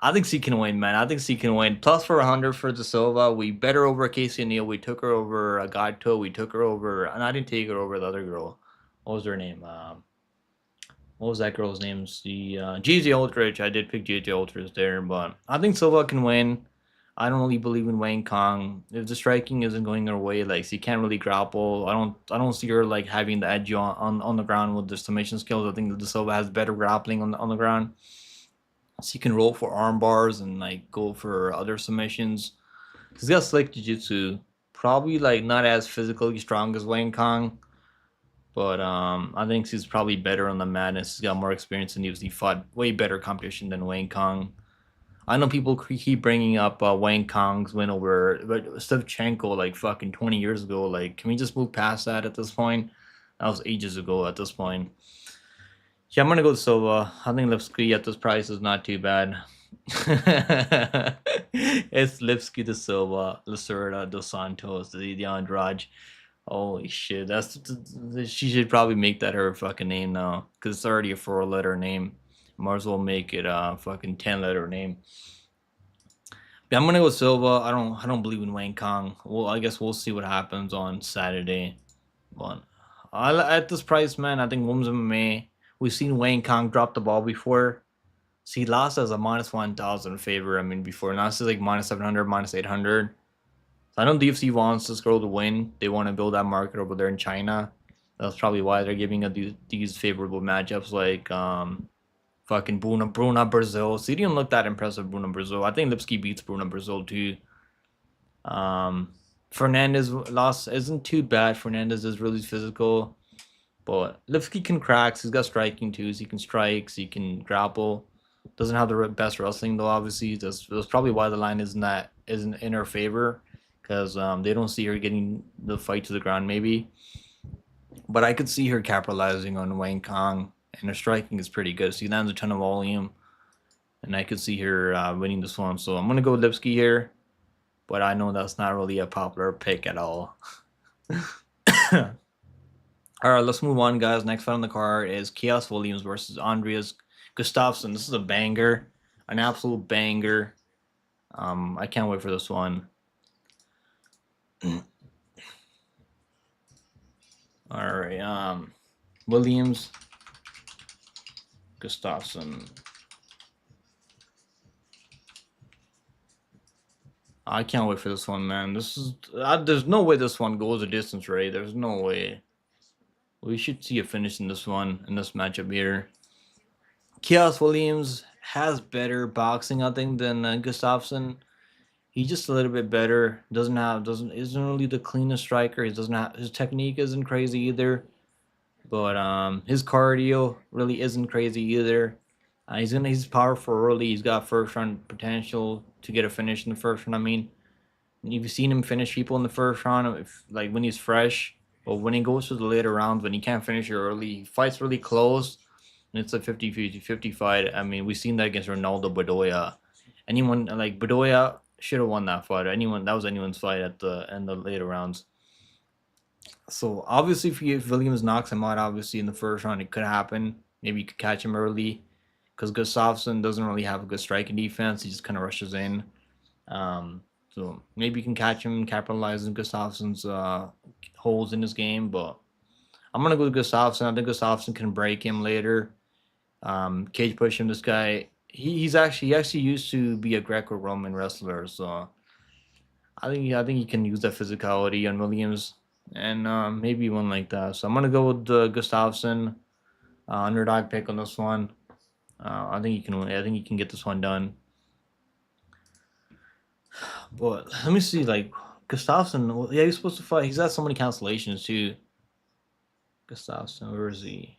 I think she can win, man. I think she can win. Plus for 100 for De Silva. We bet her over Casey O'Neill. We took her over Gato. We took her over, and I didn't take her over the other girl. What was her name? What was that girl's name? The GG Ultrich. I did pick GG Ultrich there, but I think Silva can win. I don't really believe in Wang Kong. If the striking isn't going her way, like she can't really grapple. I don't see her like having the edge on the ground with the submission skills. I think De Silva has better grappling on the ground. She can roll for arm bars and like go for other submissions. She's got slick jiu-jitsu. Probably like not as physically strong as Wang Kong, but I think she's probably better on the mat and she's got more experience in UFC. Fought way better competition than Wang Kong. I know people keep bringing up Wang Kong's win over Shevchenko like fucking 20 years ago. Like, can we just move past that at this point? That was ages ago at this point. Yeah, I'm gonna go Silva. I think Lipski at this price is not too bad. It's Lipski De Silva, Lacerda, Dos Santos, the Andrade. Holy shit, she should probably make that her fucking name now, cause it's already a 4-letter name. Might as well make it a fucking 10-letter name. But I'm gonna go Silva. I don't believe in Wang Kong. Well, I guess we'll see what happens on Saturday. But at this price, man, I think women's MMA. We've seen Wang Kong drop the ball before. She lost as a minus 1,000 favor. I mean, before now she's like minus 700, minus 800. So I know DFC wants this girl to win. They want to build that market over there in China. That's probably why they're giving her these favorable matchups like fucking Bruna Brazil. She didn't look that impressive, Bruna Brazil. I think Lipski beats Bruna Brazil too. Fernandez loss isn't too bad. Fernandez is really physical. But Lipski can crack. He's got striking too. So he can strike. So he can grapple. Doesn't have the best wrestling though. Obviously, that's probably why the line isn't in her favor, because they don't see her getting the fight to the ground maybe. But I could see her capitalizing on Wang Kong, and her striking is pretty good. She lands a ton of volume, and I could see her winning this one. So I'm gonna go Lipski here, but I know that's not really a popular pick at all. All right, let's move on, guys. Next fight on the card is Chaos Williams versus Andreas Gustafsson. This is a banger, an absolute banger. I can't wait for this one. All right, Williams, Gustafsson. I can't wait for this one, man. This is there's no way this one goes a distance, right? There's no way. We should see a finish in this one, in this matchup here. Chaos Williams has better boxing, I think, than Gustafsson. He's just a little bit better. Isn't really the cleanest striker. His technique isn't crazy either, but his cardio really isn't crazy either. He's powerful early. He's got first round potential to get a finish in the first round. I mean, you've seen him finish people in the first round, like when he's fresh. But when he goes to the later rounds, when he can't finish it early, he fights really close, and it's a 50-50 fight. I mean, we've seen that against Ronaldo Bedoya. Anyone like Bedoya should have won that fight. That was anyone's fight at the end of the later rounds. So obviously, if Williams knocks him out, obviously in the first round, it could happen. Maybe you could catch him early, because Gustafsson doesn't really have a good striking defense. He just kind of rushes in. So maybe you can catch him, capitalize on Gustafsson's holes in his game. But I'm gonna go with Gustafsson. I think Gustafsson can break him later. Cage push him. This guy, he actually used to be a Greco-Roman wrestler. So I think he can use that physicality on Williams, and maybe one like that. So I'm gonna go with Gustafsson, underdog pick on this one. I think he can win. I think he can get this one done. But let me see, like Gustafsson. Yeah, he's supposed to fight. He's got so many cancellations too. Gustafsson, where is he?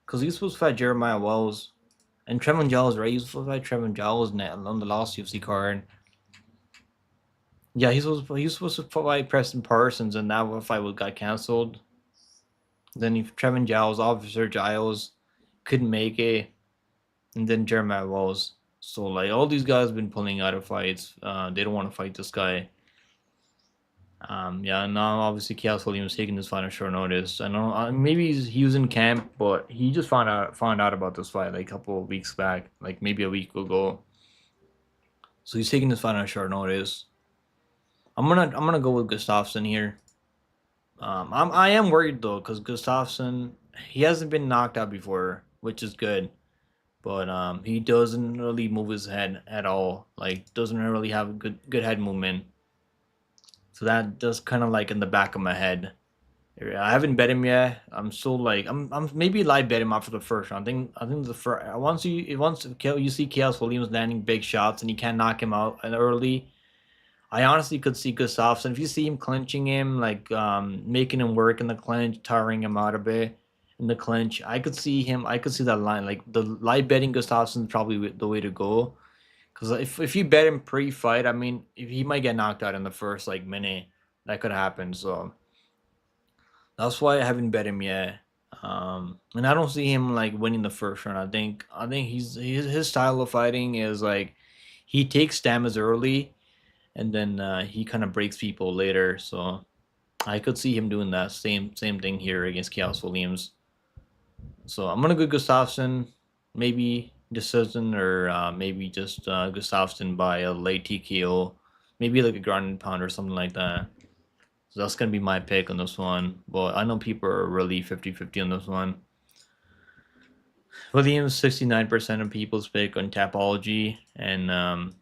Because he's supposed to fight Jeremiah Wells. And Trevin Giles, right? He's supposed to fight Trevin Giles on the last UFC card. Yeah, he's supposed to fight Preston Parsons, and that fight got canceled. Then if Trevin Giles, Officer Giles, couldn't make it, and then Jeremiah Wells. So like all these guys have been pulling out of fights. They don't want to fight this guy. Yeah, now obviously Chaos Williams taking this fight on short notice. I know maybe he was in camp, but he just found out about this fight like a couple of weeks back, like maybe a week ago. So he's taking this fight on short notice. I'm gonna go with Gustafsson here. I am worried though because Gustafsson he hasn't been knocked out before, which is good. But he doesn't really move his head at all. Like doesn't really have a good head movement. So that does kind of like in the back of my head. I haven't bet him yet. I'm still like I'm maybe live bet him after the first round. I think the first once you see Chaos Williams landing big shots and you can't knock him out early. I honestly could see Gustafsson if you see him clinching him, like making him work in the clinch, tiring him out a bit in the clinch. I could see him. I could see that line. Like the live betting Gustafsson is probably the way to go. Because if you bet him pre-fight, I mean, if he might get knocked out in the first like minute, that could happen. So that's why I haven't bet him yet. And I don't see him like winning the first round. I think his style of fighting is like he takes damage early and then he kind of breaks people later. So I could see him doing that same thing here against Chaos Williams. So I'm gonna go Gustafsson, maybe decision or maybe just Gustafsson by a late TKO, maybe like a ground and pound or something like that. So that's gonna be my pick on this one. But I know people are really 50-50 on this one. Williams 69% of people's pick on Tapology, and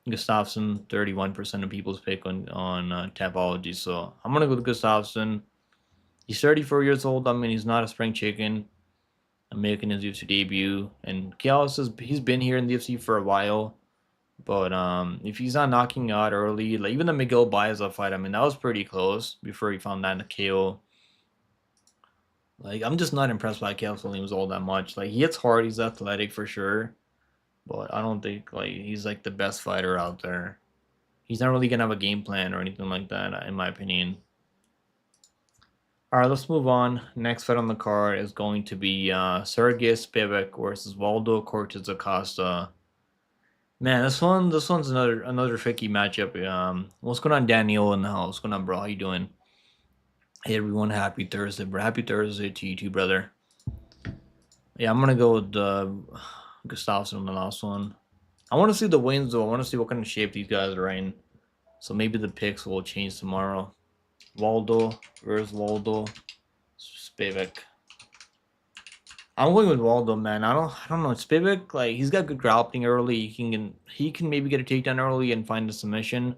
Gustafsson 31% of people's pick on Tapology. So I'm gonna go with Gustafsson. He's 34 years old. I mean, he's not a spring chicken. I'm making his UFC debut, and Chaos he's been here in the UFC for a while. But if he's not knocking out early, like even the Miguel Baeza fight, I mean that was pretty close before he found that in the KO. Like I'm just not impressed by Chaos Williams all that much. Like he hits hard, he's athletic for sure, but I don't think like he's like the best fighter out there. He's not really gonna have a game plan or anything like that, in my opinion. All right, let's move on. Next fight on the card is going to be Sergey Spivak versus Waldo Cortez Acosta. Man, this one's another tricky matchup. What's going on, Daniel in the house? What's going on, bro? How you doing? Hey everyone, happy Thursday, bro. Happy Thursday to you too, brother. Yeah, I'm gonna go with Gustafsson on the last one. I want to see the wins though. I want to see what kind of shape these guys are in. So maybe the picks will change tomorrow. Waldo, where's Waldo? Spivak. I'm going with Waldo, man. I don't know. Spivak, like he's got good grappling early. He can maybe get a takedown early and find a submission.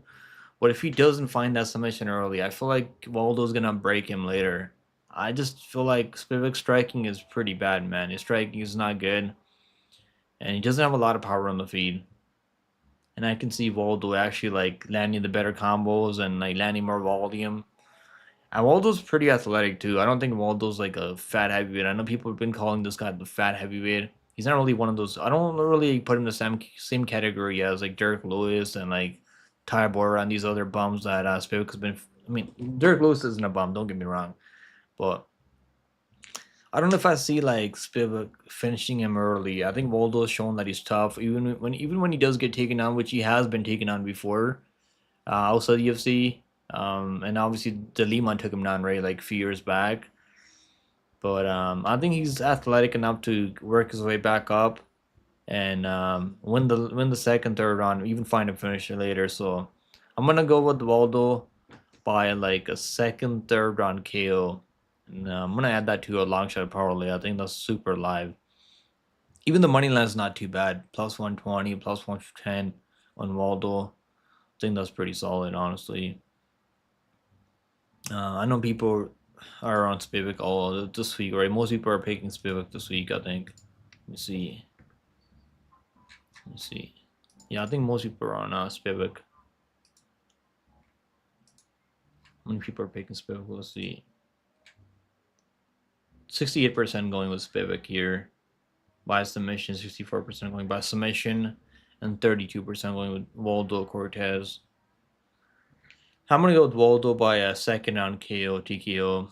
But if he doesn't find that submission early, I feel like Waldo's gonna break him later. I just feel like Spivak's striking is pretty bad, man. His striking is not good, and he doesn't have a lot of power on the feet. And I can see Waldo actually like landing the better combos and like landing more volume. And Waldo's pretty athletic too. I don't think Waldo's like a fat heavyweight. I know people have been calling this guy the fat heavyweight. He's not really one of those. I don't really put him in the same category as like Derek Lewis and like Ty Bora and these other bums that Spivak has been. I mean, Derek Lewis isn't a bum. Don't get me wrong, but I don't know if I see like Spivak finishing him early. I think Waldo's shown that he's tough, even when he does get taken on, which he has been taken on before, outside the UFC. And obviously De Lima took him down right like a few years back. But I think he's athletic enough to work his way back up and win the second, third round, even find a finisher later. So I'm gonna go with Waldo by like a second, third round KO. And I'm gonna add that to a long shot parlay. I think that's super live. Even the money line's not too bad. Plus 120, plus 110 on Waldo. I think that's pretty solid, honestly. I know people are on Spivak all this week, right? Most people are picking Spivak this week, I think. Let me see. Let me see. Yeah, I think most people are on Spivak. How many people are picking Spivak? Let's see. 68% going with Spivak here by submission, 64% going by submission, and 32% going with Waldo Cortez. I'm gonna go with Waldo by a second round KO, TKO.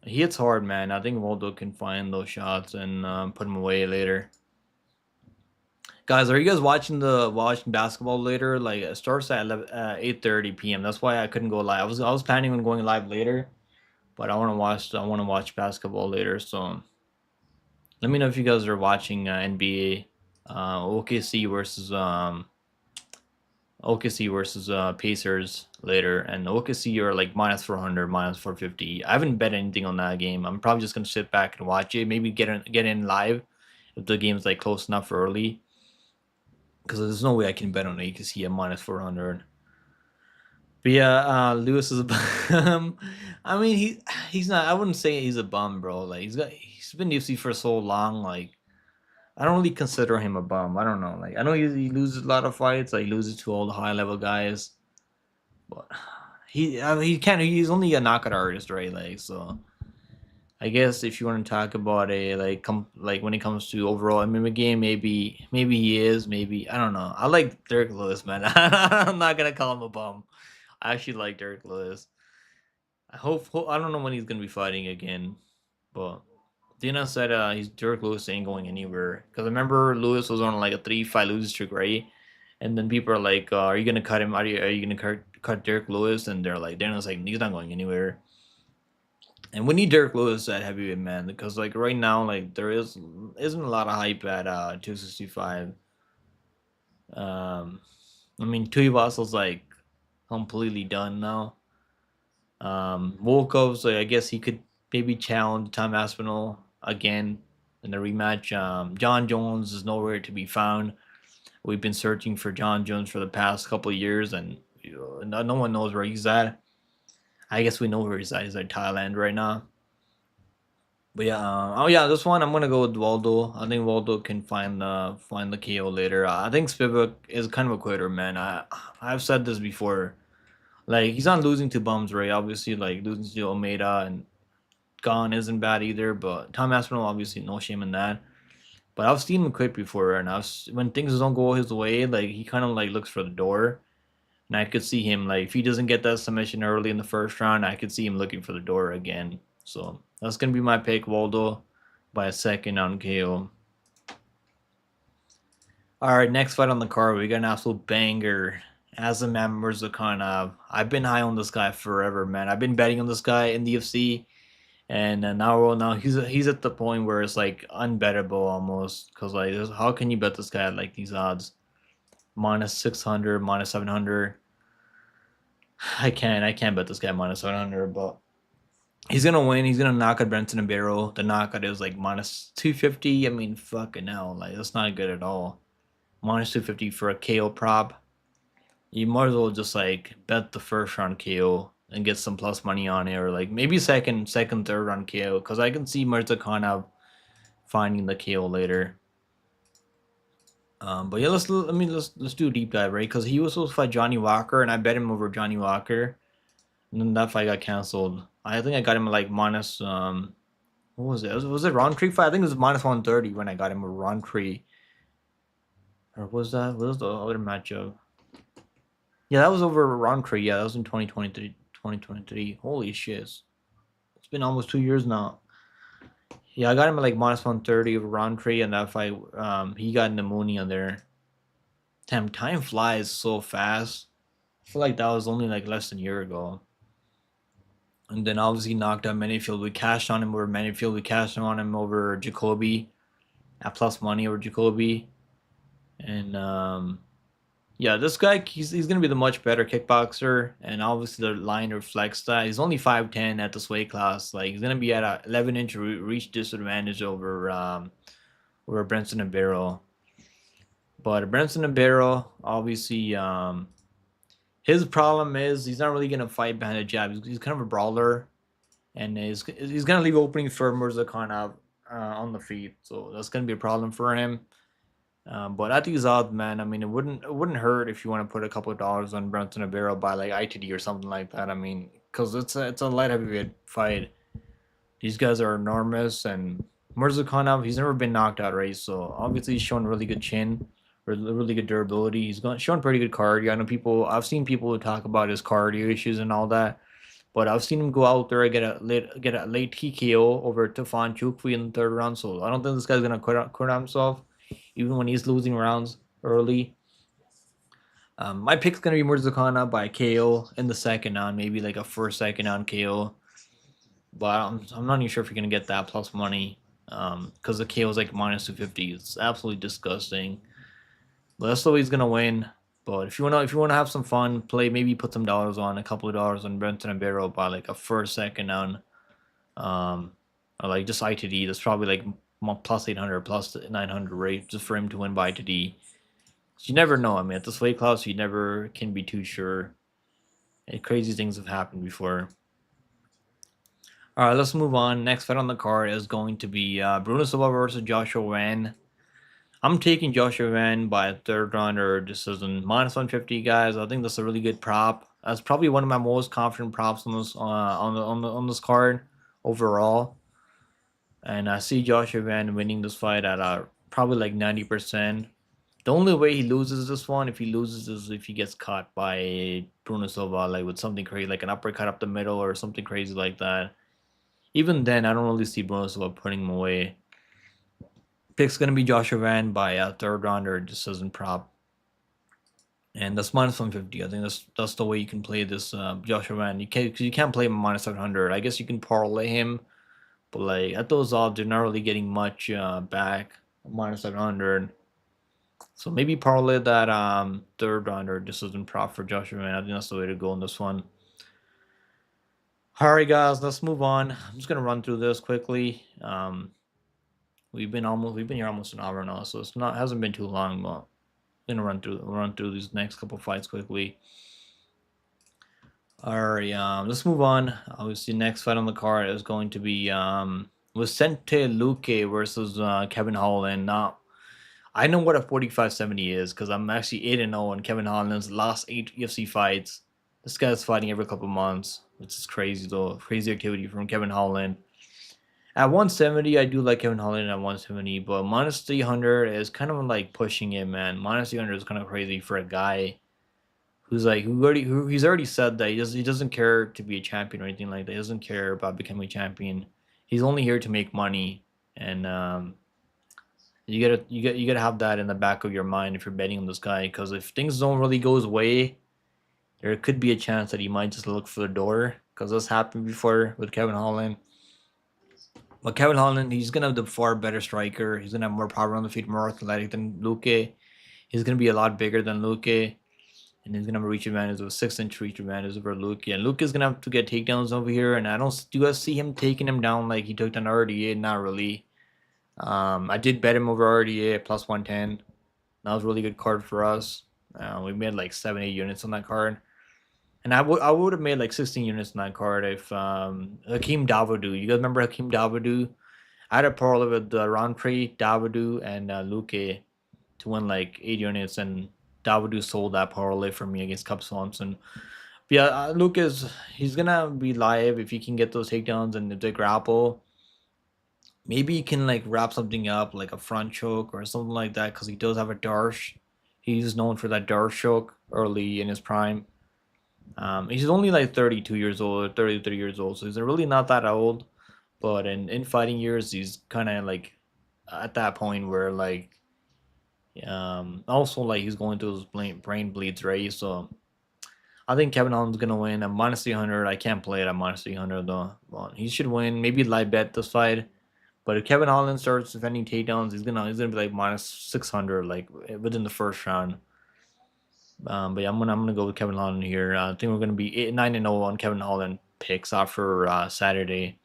He hits hard, man. I think Waldo can find those shots and put him away later. Guys, are you guys watching basketball later? Like it starts at 8:30 p.m. That's why I couldn't go live. I was planning on going live later, but I want to watch basketball later. So let me know if you guys are watching NBA, OKC versus Pacers later, and OKC are like minus 400, minus 450. I haven't bet anything on that game. I'm probably just gonna sit back and watch it. Maybe get in live if the game's like close enough early, because there's no way I can bet on OKC at minus 400. But yeah, Lewis is a bum. I mean, he's not. I wouldn't say he's a bum, bro. Like he's been UFC for so long. Like I don't really consider him a bum. I don't know. Like I know he loses a lot of fights. Like he loses to all the high level guys, but he can't. He's only a knockout artist, right? Like so. I guess if you want to talk about a like when it comes to overall MMA game, maybe he is. Maybe I don't know. I like Derek Lewis, man. I'm not gonna call him a bum. I actually like Derek Lewis. I don't know when he's gonna be fighting again, but Dina said he's Derek Lewis ain't going anywhere. Because I remember Lewis was on like a 3-5 losing streak, right? And then people are like, "Are you gonna cut him? Are you gonna cut Derek Lewis?" And they're like, Dana's like, he's not going anywhere. And we need Derek Lewis at heavyweight, man, because like right now, like there isn't a lot of hype at 265. I mean, Tuivasa's like completely done now. Volkov's like I guess he could maybe challenge Tom Aspinall again in the rematch. John Jones is nowhere to be found. We've been searching for John Jones for the past couple of years, and no one knows where he's at. I guess we know where he's at. He's at Thailand right now. But yeah, oh yeah, this one I'm gonna go with Waldo. I think Waldo can find the KO later. I think Spivak is kind of a quitter, man. I've said this before. Like he's not losing to bums, right? Obviously, like losing to Almeida and Gone isn't bad either. But Tom Aspinall, obviously, no shame in that. But I've seen him quit before, and when things don't go his way, like he kind of like looks for the door. And I could see him like if he doesn't get that submission early in the first round, I could see him looking for the door again. So that's gonna be my pick, Waldo, by a second on KO. All right, next fight on the card, we got an absolute banger. Azamat Murzakanov. I've been high on this guy forever, man. I've been betting on this guy in the UFC, and now he's at the point where it's like unbettable almost. Cause like, how can you bet this guy at like these odds? Minus 600, minus 700. I can't bet this guy minus 700, but he's gonna win. He's gonna knock out Brenton Barrow. The knockout is like minus 250. I mean, fucking hell, like that's not good at all. Minus 250 for a KO prop. You might as well just like bet the first round KO and get some plus money on it, or like maybe third round KO, because I can see Murzakanov finding the KO later. But yeah, let's do a deep dive, right? Because he was supposed to fight Johnny Walker, and I bet him over Johnny Walker, and then that fight got canceled. I think I got him like minus what was it? Was it Roundtree fight? I think it was minus 130 when I got him a Roundtree. Or was that? What was the other matchup? Yeah, that was over Roundtree. Yeah, that was in 2023. 2023. Holy shit. It's been almost 2 years now. Yeah, I got him at like minus 130 over Roundtree, and that fight, he got pneumonia there. Damn, time flies so fast. I feel like that was only like less than a year ago. And then obviously knocked out Manyfield. We cashed on him over Manyfield. We cashed on him over Jacoby at plus money over Jacoby. And yeah, this guy he's gonna be the much better kickboxer, and obviously the line reflects that. He's only 5'10" at this weight class. Like he's gonna be at a 11-inch reach disadvantage over Brenton and Barrow. But Brenton and Barrow, obviously, his problem is he's not really gonna fight behind a jab. He's kind of a brawler, and he's gonna leave openings for Murzakanov on the feet. So that's gonna be a problem for him. But at these odds, man, I mean, it wouldn't hurt if you want to put a couple of dollars on Brenton Barrow by like ITD or something like that. I mean, because it's a light heavyweight fight. These guys are enormous, and Murzakanov, he's never been knocked out, right? So obviously he's shown really good chin, really good durability. Shown pretty good cardio. I know I've seen people who talk about his cardio issues and all that, but I've seen him go out there and get a late TKO over Tufan Chukwi in the third round. So I don't think this guy's gonna quit on himself, even when he's losing rounds early. My pick's gonna be Murzakanov by KO in the second round, maybe like a first second round KO. But I'm not even sure if you're gonna get that plus money, because the KO is like minus 250. It's absolutely disgusting. But that's the way he's gonna win. But if you wanna have some fun, maybe put some dollars on a couple of dollars on Brenton and Barrow by like a first second down, um, or like just ITD. That's probably like plus 800, plus 900 rate just for him to win by ITD. You never know. I mean, at this weight class, you never can be too sure. And crazy things have happened before. All right, let's move on. Next fight on the card is going to be Bruno Silva versus Joshua Wan. I'm taking Joshua Wan by a third rounder decision, minus 150, guys. I think that's a really good prop. That's probably one of my most confident props on this card overall. And I see Joshua Wan winning this fight at probably like 90%. The only way he loses this one, if he loses, is if he gets caught by Bruno Silva, like with something crazy, like an uppercut up the middle or something crazy like that. Even then, I don't really see Bruno Silva putting him away. Pick's gonna be Joshua Van by a third rounder decision prop, and that's minus 150. I think that's the way you can play this Joshua Van. You can't play him minus 700. I guess you can parlay him, but like at those odds, you're not really getting much back minus 700. So maybe parlay that third rounder decision prop for Joshua Van. I think that's the way to go in this one. All right, guys, let's move on. I'm just gonna run through this quickly. We've been here almost an hour now, so it's not hasn't been too long. But I'm gonna run through these next couple fights quickly. All right, let's move on. Obviously, next fight on the card is going to be Vicente Luque versus Kevin Holland. Now, I know what a 45-70 is because I'm actually 8-0 on Kevin Holland's last 8 UFC fights. This guy's fighting every couple months, which is crazy though. Crazy activity from Kevin Holland. At 170, I do like Kevin Holland at 170, but minus 300 is kind of like pushing it, man. Minus 300 is kind of crazy for a guy he's already said that he doesn't care to be a champion or anything like that. He doesn't care about becoming a champion. He's only here to make money, and you gotta have that in the back of your mind if you're betting on this guy. Because if things don't really go his way, there could be a chance that he might just look for the door. Because this happened before with Kevin Holland. But Kevin Holland, he's gonna have the far better striker. He's gonna have more power on the feet, more athletic than Luque. He's gonna be a lot bigger than Luque, and he's gonna have a reach advantage of a 6-inch reach advantage over Luque. And Luque is gonna have to get takedowns over here, and I don't do I see him taking him down like he took down RDA. Not really. I did bet him over RDA at plus 110. That was a really good card for us. We made like 7-8 units on that card. And I would have made like 16 units in that card if Hakeem Dawodu. You guys remember Hakeem Dawodu? I had a parlay with Roundtree, Dawodu, and Luque to win like 8 units, and Dawodu sold that parlay for me against Cub Swanson. But yeah, Luque he's gonna be live if he can get those takedowns and if they grapple. Maybe he can like wrap something up like a front choke or something like that because he does have a Darsh. He's known for that Darsh choke early in his prime. He's only like 32 years old, or 33 years old, so he's really not that old. But in fighting years, he's kind of like at that point where like, also like he's going through those brain bleeds, right? So I think Kevin Holland's gonna win at minus 300. I can't play it at minus 300 though. But he should win. Maybe live bet this fight. But if Kevin Holland starts defending takedowns, he's gonna be like minus 600 like within the first round. But yeah, I'm gonna go with Kevin Holland here. I think we're gonna be 9-0 on Kevin Holland picks after Saturday.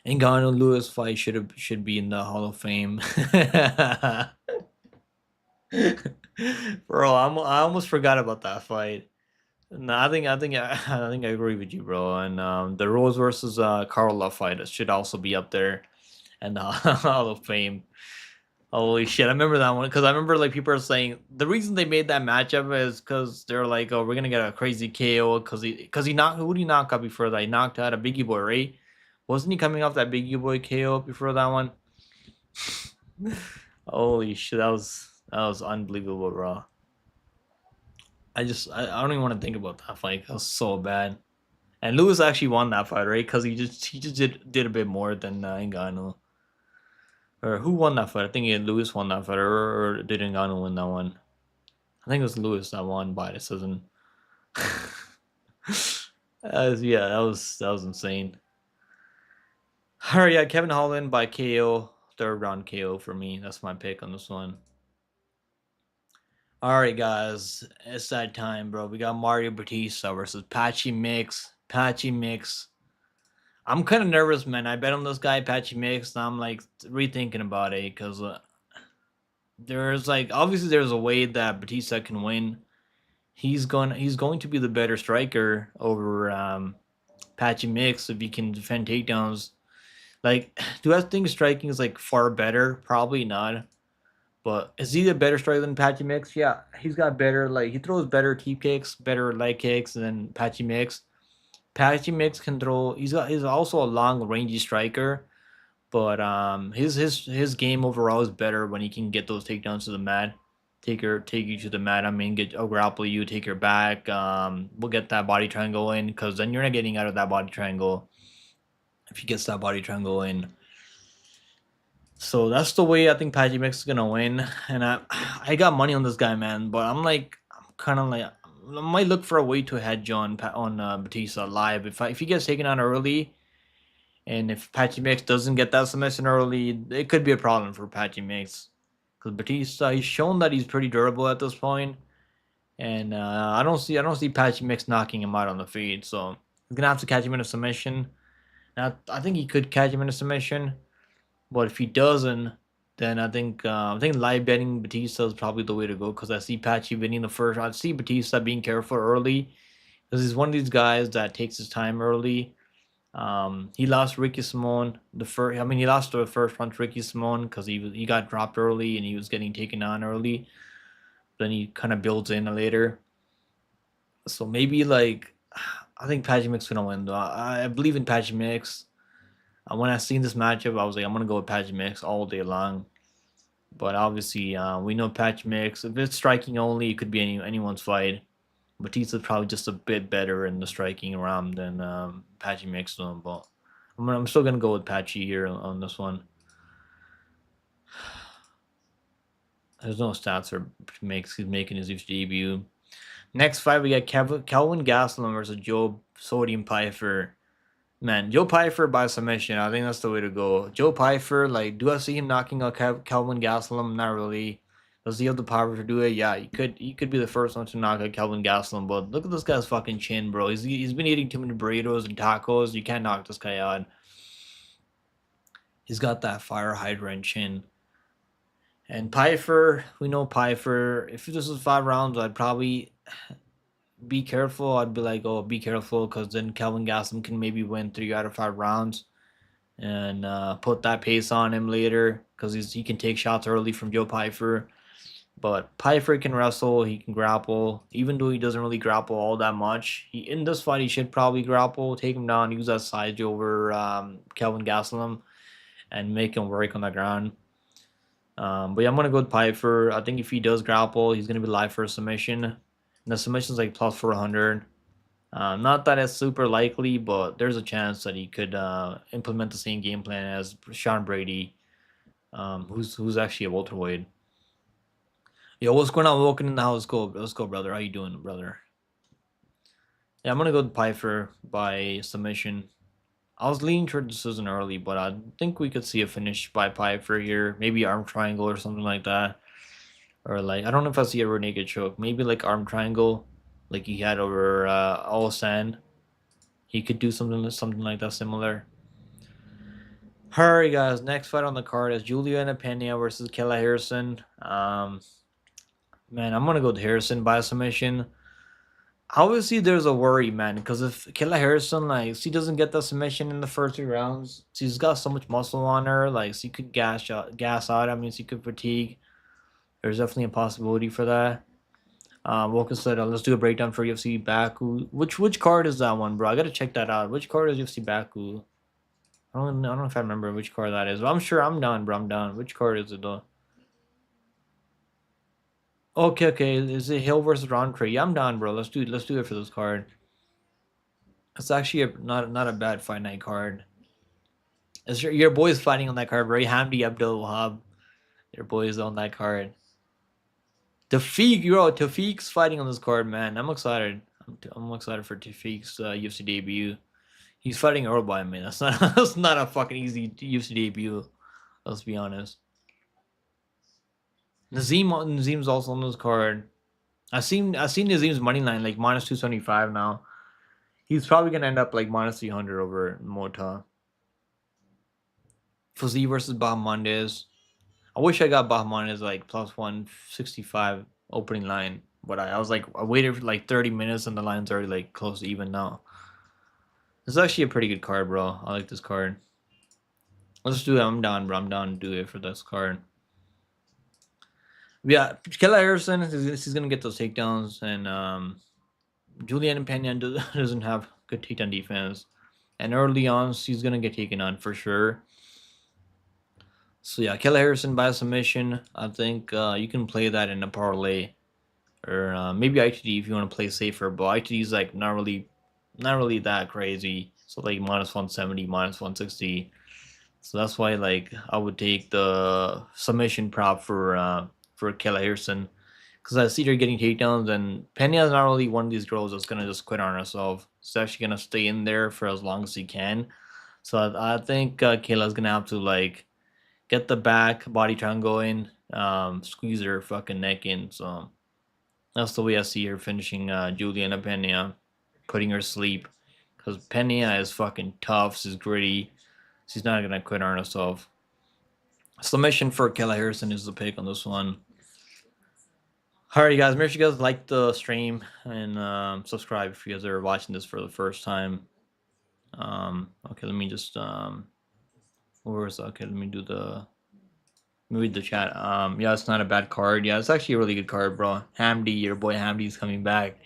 Ngannou Lewis fight should be in the Hall of Fame. Bro, I almost forgot about that fight. No, I think I agree with you, bro. And the Rose versus Carla fight should also be up there in the Hall of Fame. Holy shit! I remember that one because I remember like people are saying the reason they made that matchup is because they're like, oh, we're gonna get a crazy KO because he knocked who did he knock out before that? He knocked out a Biggie Boy, right? Wasn't he coming off that big U boy KO before that one? Holy shit, that was unbelievable, bro. I don't even want to think about that fight. That was so bad. And Lewis actually won that fight, right? Because he just did a bit more than Ngannou. Or who won that fight? I think Lewis won that fight, or did Ngannou win that one? I think it was Lewis that won by decision. Yeah, that was insane. All right, yeah, Kevin Holland by KO, third round KO for me. That's my pick on this one. All right, guys, it's that time, bro. We got Mario Batista versus Patchy Mix. Patchy Mix. I'm kind of nervous, man. I bet on this guy, Patchy Mix, and I'm like rethinking about it because there's like obviously there's a way that Batista can win. He's going to be the better striker over Patchy Mix if he can defend takedowns. Like, do I think striking is like far better? Probably not. But is he a better striker than Patchy Mix? Yeah, he's got better, like he throws better teep kicks, better leg kicks than Patchy Mix. Patchy Mix can throw. He's also a long rangey striker, but his game overall is better when he can get those takedowns to the mat. Take you to the mat. I mean, get grapple you, take your back. We'll get that body triangle in because then you're not getting out of that body triangle if he gets that body triangle in. So that's the way I think Patchy Mix is gonna win, and I got money on this guy, man. But I'm kind of like I might look for a way to hedge on Batista live if he gets taken out early, and if Patchy Mix doesn't get that submission early, it could be a problem for Patchy Mix because Batista he's shown that he's pretty durable at this point, and I don't see Patchy Mix knocking him out on the feed. So he's gonna have to catch him in a submission. Now I think he could catch him in a submission. But if he doesn't, then I think live betting Batista is probably the way to go because I see Patchy winning the first. I see Batista being careful early because he's one of these guys that takes his time early. He lost Ricky Simone the first. I mean, he lost the first round to Ricky Simone because he got dropped early and he was getting taken on early. Then he kind of builds in later. So maybe like I think Patchy Mix gonna win though. I believe in Patchy Mix. When I seen this matchup, I was like, I'm gonna go with Patchy Mix all day long. But obviously, we know Patch Mix. If it's striking only, it could be anyone's fight. Batista's probably just a bit better in the striking realm than Patchy Mix. But I'm still gonna go with Patchy here on this one. There's no stats for Mix. He's making his debut. Next fight, we got Kelvin Gastelum versus Joe Sodium Pfeiffer. Man, Joe Pfeiffer by submission. I think that's the way to go. Joe Pfeiffer, like, do I see him knocking out Kelvin Gastelum? Not really. Does he have the power to do it? Yeah, he could. He could be the first one to knock out Kelvin Gastelum. But look at this guy's fucking chin, bro. He's been eating too many burritos and tacos. You can't knock this guy out. He's got that fire hydrant chin. And Pfeiffer, we know Pfeiffer. If this was 5 rounds, I'd probably be careful. I'd be like, oh, be careful, because then Kelvin Gastelum can maybe win 3 out of 5 rounds and put that pace on him later because he can take shots early from Joe Pfeiffer. But Pfeiffer can wrestle, he can grapple, even though he doesn't really grapple all that much. In this fight, he should probably grapple, take him down, use that size over Kelvin Gastelum, and make him work on the ground. But yeah, I'm gonna go with Pfeiffer. I think if he does grapple, he's gonna be live for a submission. And the submission's like plus 400. Not that it's super likely, but there's a chance that he could implement the same game plan as Sean Brady, who's actually a welterweight. Yo, what's going on? Welcome in the house. Let's go, brother. How you doing, brother? Yeah, I'm gonna go with Pfeiffer by submission. I was leaning toward decision early, but I think we could see a finish by Pfeiffer here. Maybe arm triangle or something like that. Or like, I don't know if I see a rear naked choke. Maybe like arm triangle, like he had over Olosan. He could do something like that similar. Alright, guys. Next fight on the card is Juliana Pena versus Kayla Harrison. Man, I'm gonna go with Harrison by submission. Obviously, there's a worry, man, because if Kayla Harrison, like, she doesn't get the submission in the first 3 rounds, she's got so much muscle on her, like, she could gas out. I mean, she could fatigue. There's definitely a possibility for that. Walker said, let's do a breakdown for UFC Baku. Which card is that one, bro? I gotta check that out. Which card is UFC Baku? I don't know if I remember which card that is, but I'm sure I'm done, bro. I'm done. Which card is it though? Okay, okay. Is it Hill versus Roundtree? Yeah, I'm done, bro. Let's do it for this card. It's actually not a bad fight night card. It's your boy's fighting on that card, right? Hamdi Abdul Wahab. Your boy's on that card. Tafiq's fighting on this card, man. I'm excited. I'm excited for Tafiq's UFC debut. He's fighting Urban, man. That's not that's not a fucking easy UFC debut. Let's be honest. Nazim's also on this card. I seen Nazim's money line like minus 275 now. He's probably gonna end up like minus 300 over Mota. Fuzzy versus Bob Mondes. I wish I got Bob Mondes like plus 165 opening line, but I was like I waited for like 30 minutes and the line's already like close to even now. This is actually a pretty good card, bro. I like this card. Let's do it. I'm down, bro. I'm down to do it for this card. Yeah, Kella Harrison he's gonna get those takedowns, and Julian Pena doesn't have good takedown defense, and early on he's gonna get taken on for sure. So yeah, Kella Harrison by submission. I think you can play that in a parlay, or maybe ITD if you want to play safer. But ITD is like not really that crazy. So like minus 170, minus 160. So that's why like I would take the submission prop for Kella Harrison, because I see her getting takedowns, and Pena is not really one of these girls that's gonna just quit on herself. She's actually gonna stay in there for as long as she can. So I think Kayla's gonna have to like get the back body turn going, squeeze her fucking neck in. So that's the way I see her finishing Juliana Pena, putting her sleep. Because Pena is fucking tough. She's gritty. She's not gonna quit on herself. Submission for Kayla Harrison is the pick on this one. Alright, guys. Make sure you guys like the stream and subscribe if you guys are watching this for the first time. Okay, let me just where is okay? Let me do the read the chat. Yeah, it's not a bad card. Yeah, it's actually a really good card, bro. Hamdi, your boy Hamdi's coming back.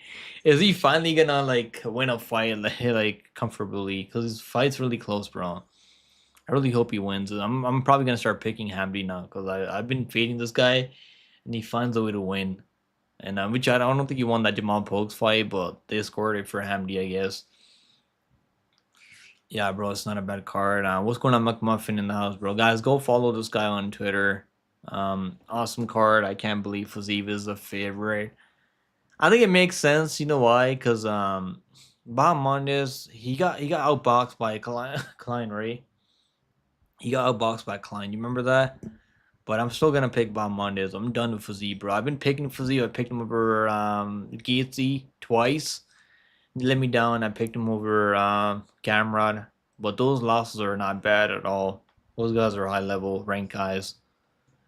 Is he finally gonna like win a fight like comfortably? Because his fight's really close, bro. I really hope he wins. I'm probably gonna start picking Hamdi now because I've been fading this guy, and he finds a way to win. And which I don't think he won that Jamal Pokes fight, but they scored it for Hamdi, I guess. Yeah, bro, it's not a bad card. What's going on, McMuffin in the house, bro? Guys, go follow this guy on Twitter. Awesome card. I can't believe Fazeev is the favorite. I think it makes sense. You know why? Because Bob Mondes he got outboxed by Klein, right? He got outboxed by Klein. You remember that? But I'm still gonna pick Bob Mondes. I'm done with Fazeev, bro. I've been picking Fazeev. I picked him over Gaethje twice. He let me down. I picked him over Camrod, but those losses are not bad at all. Those guys are high level ranked guys.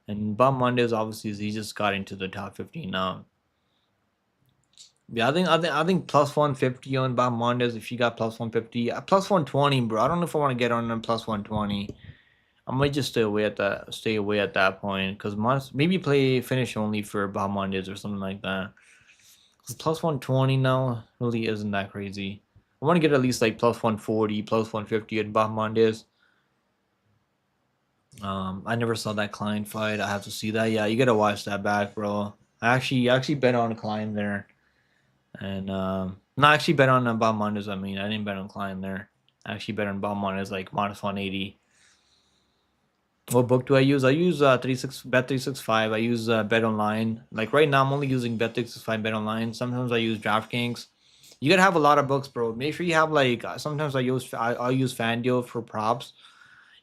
And Bob Mondes obviously he just got into the top 15 now. Yeah, I think plus 150 on Bob Mondes. If you got plus 150, plus 120, bro. I don't know if I want to get on plus 120. I might just stay away at that point because maybe play finish only for Bob Mondes or something like that. Plus 120 now really isn't that crazy. I want to get at least like plus 140, plus 150 at Bob Mondes. I never saw that Klein fight. I have to see that. Yeah, you gotta watch that back, bro. I actually bet on Klein there, and not actually bet on Bob Mondes. I mean, I didn't bet on Klein there. I actually bet on Bob Mondes like minus 180. What book do I use? I use 365. I use Bet Online. Like right now, I'm only using Bet365 Bet Online. Sometimes I use DraftKings. You gotta have a lot of books, bro. Make sure you have like sometimes I'll use FanDuel for props.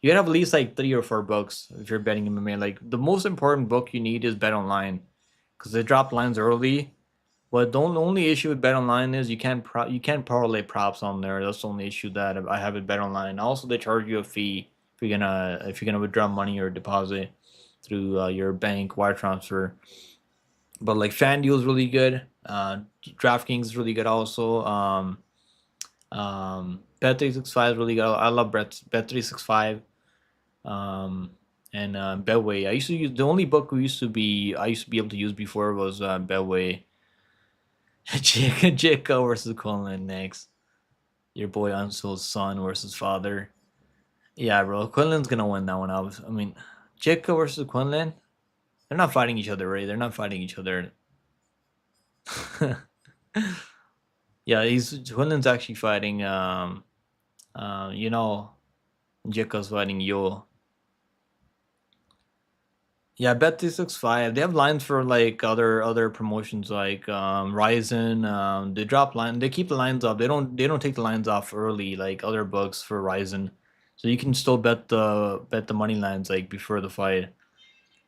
You gotta have at least like 3 or 4 books if you're betting MMA. Like the most important book you need is Bet Online because they drop lines early. But the only issue with Bet Online is you can't parlay props on there. That's the only issue that I have with Bet Online. Also, they charge you a fee if you're gonna withdraw money or deposit through your bank wire transfer. But like FanDuel is really good. DraftKings is really good also. Bet365 is really good. I love Bet365. And Betway. I used to use the only book I used to be able to use before was Betway. Jacko versus Colin next. Your boy Unsoul's son versus father. Yeah, bro. Quinlan's gonna win that one. I mean, Jika versus Quinlan. They're not fighting each other, right? They're not fighting each other. Yeah, he's Quinlan's actually fighting. You know, Jika's fighting Yo. Yeah, Bet 365. They have lines for like other promotions like Ryzen. They drop line. They keep the lines up. They don't take the lines off early like other books for Ryzen. So you can still bet the money lines like before the fight.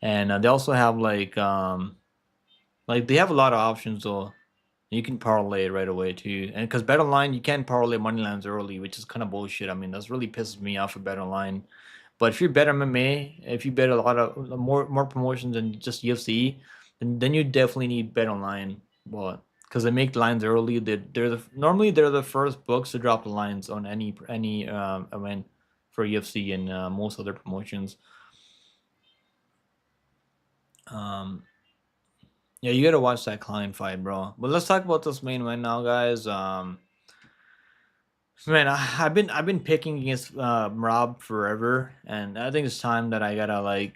And they also have like they have a lot of options though. You can parlay it right away too. And because bet online you can't parlay money lines early, which is kind of bullshit. I mean that's really pisses me off for bet online. But if you bet MMA, if you bet a lot of more promotions than just UFC, then you definitely need bet online. Well, because they make lines early. Normally they're the first books to drop the lines on any event for UFC and most other promotions. Um, yeah, you gotta watch that Klein fight, bro. But let's talk about this main event now, guys. Man, I've been picking against Merab forever, and I think it's time that I gotta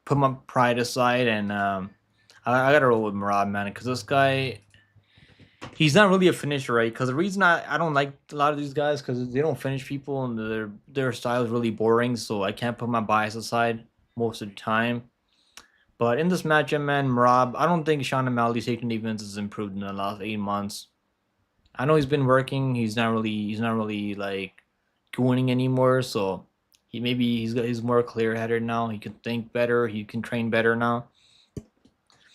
put my pride aside and I gotta roll with Merab, man, because this guy he's not really a finisher, right? Because the reason I don't like a lot of these guys because they don't finish people and their style is really boring, so I can't put my bias aside most of the time. But in this matchup, man, Merab, I don't think Sean O'Malley's taking defense has improved in the last 8 months. I know he's been working. He's not really like winning anymore. So he's more clear headed now. He can think better. He can train better now.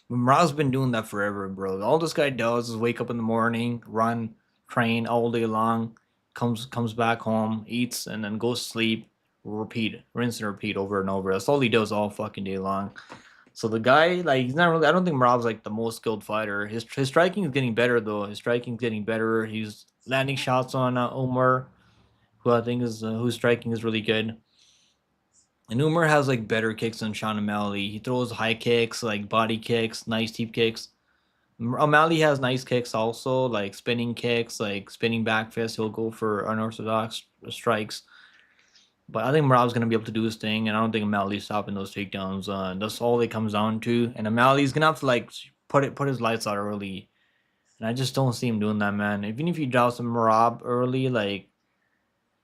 But Murat's been doing that forever, bro. All this guy does is wake up in the morning, run, train all day long, comes back home, eats, and then goes to sleep. Repeat, rinse and repeat over and over. That's all he does all fucking day long. So the guy, like, he's not really. I don't think Marab's like the most skilled fighter. His striking is getting better though. His striking is getting better. He's landing shots on Omar, who I think is whose striking is really good. And Umar has like better kicks than Sean O'Malley. He throws high kicks, like body kicks, nice deep kicks. O'Malley has nice kicks also, like spinning kicks, like spinning back fist. He'll go for unorthodox strikes. But I think Merab's gonna be able to do his thing, and I don't think O'Malley's stopping those takedowns. That's all it comes down to. And O'Malley's gonna have to like put his lights out early, and I just don't see him doing that, man. Even if he drops some Merab early, like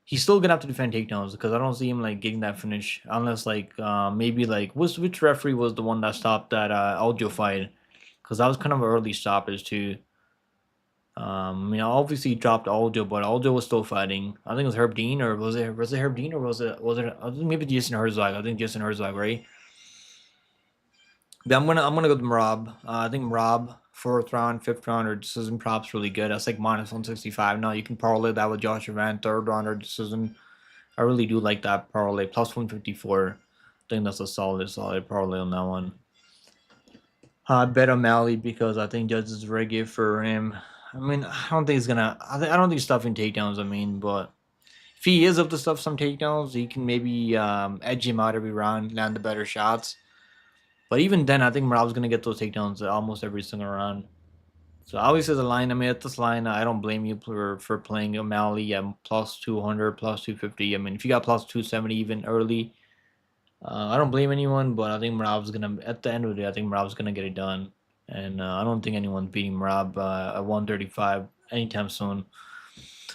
he's still gonna have to defend takedowns because I don't see him like getting that finish unless like maybe like which referee was the one that stopped that Aljo fight because that was kind of an early stoppage too. Obviously he dropped Aljo, but Aljo was still fighting. I think it was Herb Dean, or was it Herb Dean, or was it I think maybe Jason Herzog. I think Jason Herzog, right? But I'm gonna go with Merab. I think Merab fourth round, fifth round, or decision props really good. That's like minus 165. Now you can parlay that with Josh Van third round or decision. I really do like that parlay plus 154. I think that's a solid parlay on that one. I bet O'Malley because I think judges very good for him. I mean, I don't think he's gonna. I don't think he's stuffing takedowns. I mean, but if he is up to stuff some takedowns, he can maybe edge him out every round, land the better shots. But even then, I think Merab's gonna get those takedowns almost every single round. So obviously the line. I mean, at this line, I don't blame you for playing O'Malley at plus 200, plus 250. I mean, if you got plus 270 even early, I don't blame anyone. But I think Merab's gonna. At the end of the day, I think Merab's gonna get it done. And I don't think anyone's beating Merab at 135 anytime soon.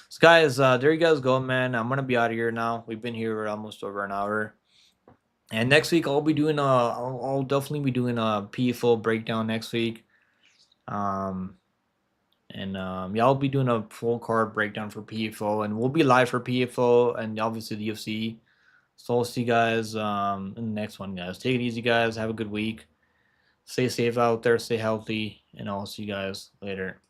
So guys, there you guys go, man. I'm gonna be out of here now. We've been here almost over an hour. And next week I'll definitely be doing a PFO breakdown next week. Um, and yeah, I'll be doing a full card breakdown for PFO, and we'll be live for PFO and obviously the UFC. So I'll see you guys in the next one, guys. Take it easy, guys. Have a good week. Stay safe out there. Stay healthy, and I'll see you guys later.